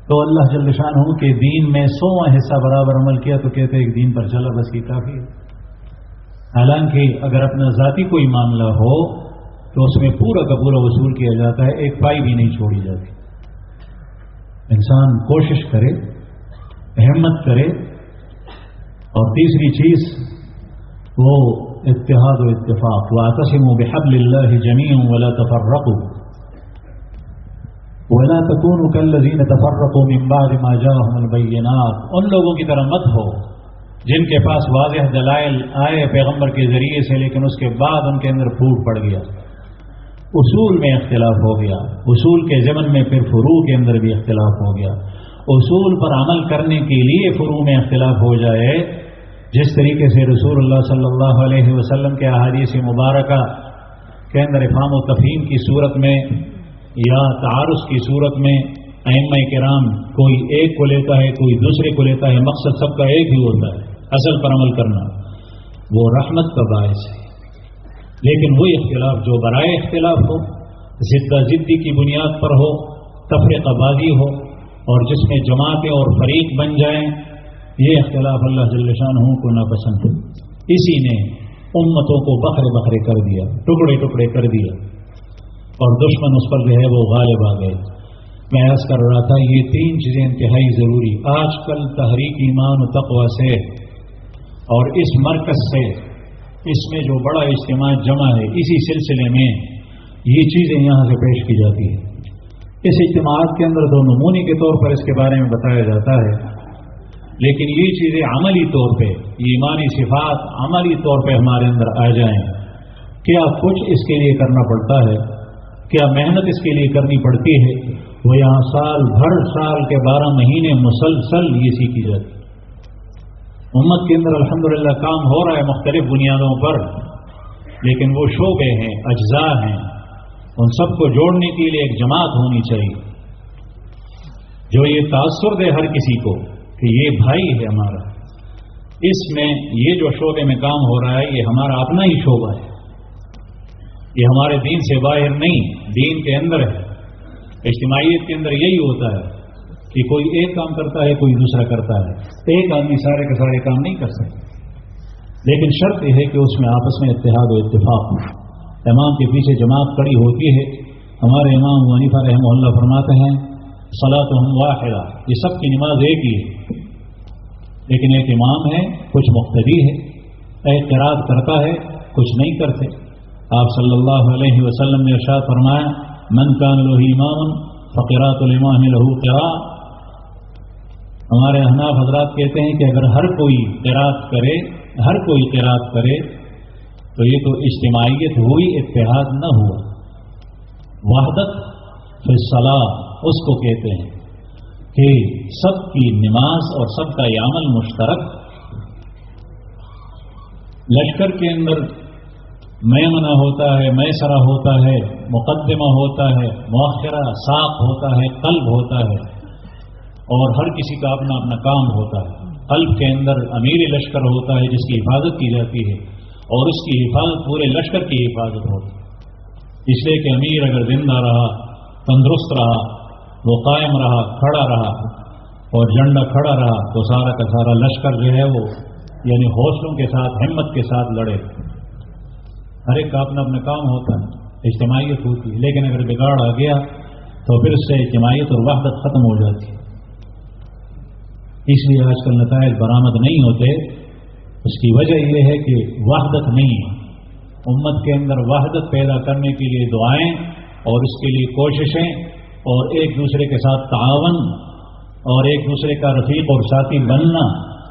تو اللہ جل شانہ کے دین میں 100واں حصہ برابر عمل کیا تو کہتے ایک دین پر چلا، بس یہ کافی ہے. حالانکہ اگر اپنا ذاتی کوئی معاملہ ہو تو اس میں پورا کا پورا وصول کیا جاتا ہے، ایک پائی بھی نہیں چھوڑی جاتی. انسان کوشش کرے، ہمت کرے. اور تیسری چیز وہ اتحاد و اتفاق. واعتصموا بحبل اللہ جميعا ولا تفرقوا ولا تكونوا كالذين تفرقوا من بعد ما جاءهم البينات. ان لوگوں کی طرح مت ہو جن کے پاس واضح دلائل آئے پیغمبر کے ذریعے سے، لیکن اس کے بعد ان کے اندر پھوٹ پڑ گیا، اصول میں اختلاف ہو گیا. اصول کے ضمن میں پھر فروع کے اندر بھی اختلاف ہو گیا. اصول پر عمل کرنے کے لیے فروع میں اختلاف ہو جائے، جس طریقے سے رسول اللہ صلی اللہ علیہ وسلم کے احادیث مبارکہ کے اندر افہام و تفہیم کی صورت میں یا تعارض کی صورت میں ائمہ کرام کوئی ایک کو لیتا ہے، کوئی دوسرے کو لیتا ہے، مقصد سب کا ایک ہی ہوتا ہے، اصل پر عمل کرنا. وہ رحمت کا باعث ہے. لیکن وہی اختلاف جو برائے اختلاف ہو، زدہ زدی کی بنیاد پر ہو، تفرقہ بازی ہو، اور جس میں جماعتیں اور فریق بن جائیں، یہ اختلاف اللہ جل شانہ کو ناپسند ہے. اسی نے امتوں کو بکھرے بکھرے کر دیا، ٹکڑے ٹکڑے کر دیا، اور دشمن اس پر جو ہے وہ غالب آ گئے. میں عرض کر رہا تھا یہ 3 چیزیں انتہائی ضروری. آج کل تحریک ایمان و تقوی سے اور اس مرکز سے، اس میں جو بڑا اجتماع جمع ہے، اسی سلسلے میں یہ چیزیں یہاں سے پیش کی جاتی ہیں. اس اجتماعات کے اندر 2 نمونے کے طور پر اس کے بارے میں بتایا جاتا ہے، لیکن یہ چیزیں عملی طور پہ، یہ ایمانی صفات عملی طور پہ ہمارے اندر آ جائیں. کیا کچھ اس کے لیے کرنا پڑتا ہے، کیا محنت اس کے لیے کرنی پڑتی ہے. وہ یہاں سال بھر، سال کے 12 مہینے مسلسل یہ سیکھی جاتی. امت کے اندر الحمدللہ کام ہو رہا ہے مختلف بنیادوں پر، لیکن وہ شعبے ہیں، اجزاء ہیں، ان سب کو جوڑنے کے لیے ایک جماعت ہونی چاہیے جو یہ تاثر دے ہر کسی کو کہ یہ بھائی ہے ہمارا. اس میں یہ جو شعبے میں کام ہو رہا ہے یہ ہمارا اپنا ہی شعبہ ہے، یہ ہمارے دین سے باہر نہیں، دین کے اندر ہے. اجتماعیت کے اندر یہی ہوتا ہے کہ کوئی ایک کام کرتا ہے، کوئی دوسرا کرتا ہے. ایک آدمی سارے کے سارے کام نہیں کر سکتے، لیکن شرط یہ ہے کہ اس میں آپس میں اتحاد و اتفاق ہو. امام کے پیچھے جماعت کھڑی ہوتی ہے. ہمارے امام ابو حنیفہ رحمہ اللہ فرماتے ہیں صلاتہم واحدہ، یہ سب کی نماز ایک ہی ہے، لیکن ایک امام ہے، کچھ مقتدی ہے، ایک قرات کرتا ہے، کچھ نہیں کرتے. آپ صلی اللہ علیہ وسلم نے ارشاد فرمایا من کان لہ امام فقراۃ الامام لہ قراء. ہمارے احناف حضرات کہتے ہیں کہ اگر ہر کوئی قرات کرے، ہر کوئی قرات کرے تو یہ تو اجتماعیت ہوئی، اتحاد نہ ہوا. وحدت فی الصلاۃ اس کو کہتے ہیں کہ سب کی نماز اور سب کا یہ عمل مشترک. لشکر کے اندر میمنہ ہوتا ہے، میسرہ ہوتا ہے، مقدمہ ہوتا ہے، مؤخرہ، ساق ہوتا ہے، قلب ہوتا ہے، اور ہر کسی کا اپنا اپنا کام ہوتا ہے. قلب کے اندر امیر لشکر ہوتا ہے جس کی حفاظت کی جاتی ہے، اور اس کی حفاظت پورے لشکر کی حفاظت ہوتی ہے. اس لیے کہ امیر اگر زندہ رہا، تندرست رہا، وہ قائم رہا، کھڑا رہا، اور جھنڈا کھڑا رہا، تو سارا کا سارا لشکر جو ہے وہ یعنی حوصلوں کے ساتھ، ہمت کے ساتھ لڑے. ہر ایک کا اپنا اپنا کام ہوتا ہے. اجتماعیت ہوتی ہے، لیکن اگر بگاڑ آ گیا تو پھر اس سے اجتماعیت اور وحدت ختم ہو جاتی ہے۔ اس لیے آج کل نتائج برآمد نہیں ہوتے، اس کی وجہ یہ ہے کہ وحدت نہیں ہے۔ امت کے اندر وحدت پیدا کرنے کے لیے دعائیں اور اس کے لیے کوششیں اور ایک دوسرے کے ساتھ تعاون اور ایک دوسرے کا رفیق اور ساتھی بننا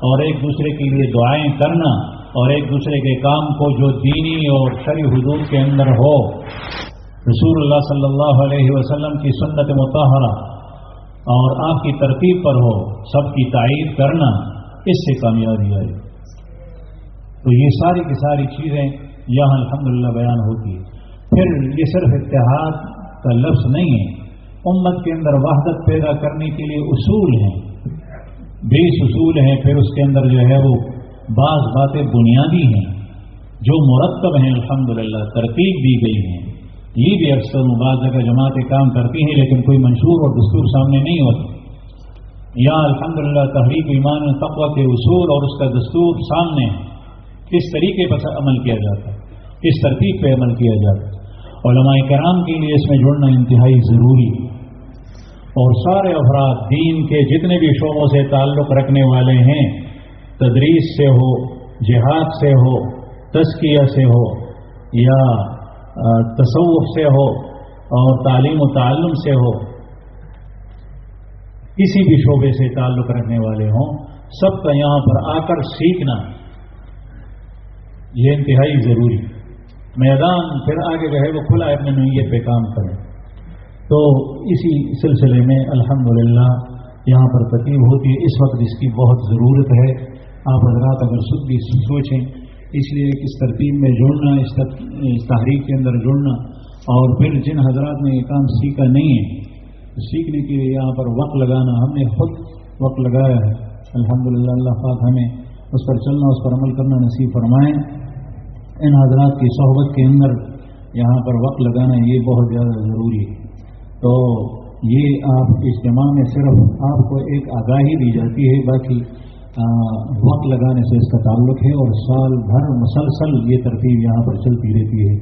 اور ایک دوسرے کے لیے دعائیں کرنا اور ایک دوسرے کے کام کو جو دینی اور شرعی حدود کے اندر ہو، رسول اللہ صلی اللہ علیہ وسلم کی سنت مطہرہ اور آپ کی ترتیب پر ہو، سب کی تائید کرنا، اس سے کامیابی آئی۔ تو یہ ساری کی ساری چیزیں یہاں الحمدللہ بیان ہوتی ہے۔ پھر یہ صرف اتحاد کا لفظ نہیں ہے، امت کے اندر وحدت پیدا کرنے کے لیے اصول ہیں، 20 اصول ہیں۔ پھر اس کے اندر جو ہے وہ بعض باتیں بنیادی ہیں جو مرتب ہیں، الحمدللہ ترتیب دی گئی ہیں۔ یہ بھی اکثر بعض جگہ جماعتیں کام کرتی ہیں لیکن کوئی منشور اور دستور سامنے نہیں ہوتا۔ یہاں الحمدللہ تحریک ایمان و تقوی کے اصول اور اس کا دستور سامنے ہے، کس طریقے پر عمل کیا جاتا ہے، کس ترتیب پہ عمل کیا جاتا ہے۔ علماء کرام کے لیے اس میں جڑنا انتہائی ضروری ہے، اور سارے افراد دین کے جتنے بھی شعبوں سے تعلق رکھنے والے ہیں، تدریس سے ہو، جہاد سے ہو، تزکیہ سے ہو، یا تصوف سے ہو اور تعلیم و تعلم سے ہو، کسی بھی شعبے سے تعلق رکھنے والے ہوں، سب کا یہاں پر آ کر سیکھنا یہ انتہائی ضروری۔ میدان پھر آگے جو ہے وہ کھلا ہے، اپنے نوعیت پہ کام کریں۔ تو اسی سلسلے میں الحمدللہ یہاں پر ترتیب ہوتی ہے، اس وقت اس کی بہت ضرورت ہے۔ آپ حضرات اگر خود بھی سوچیں، اس لیے اس ترتیب میں جڑنا، اس تحریک کے اندر جڑنا، اور پھر جن حضرات نے یہ کام سیکھا نہیں ہے، سیکھنے کے لیے یہاں پر وقت لگانا، ہم نے خود وقت لگایا ہے الحمدللہ۔ اللہ پاک ہمیں اس پر چلنا، اس پر عمل کرنا نصیب فرمائیں۔ ان حضرات کی صحبت کے اندر یہاں پر وقت لگانا یہ بہت زیادہ ضروری ہے۔ تو یہ آپ اجتماع میں صرف آپ کو ایک آگاہی دی جاتی ہے، باقی وقت لگانے سے اس کا تعلق ہے، اور سال بھر مسلسل یہ ترتیب یہاں پر چلتی رہتی ہے۔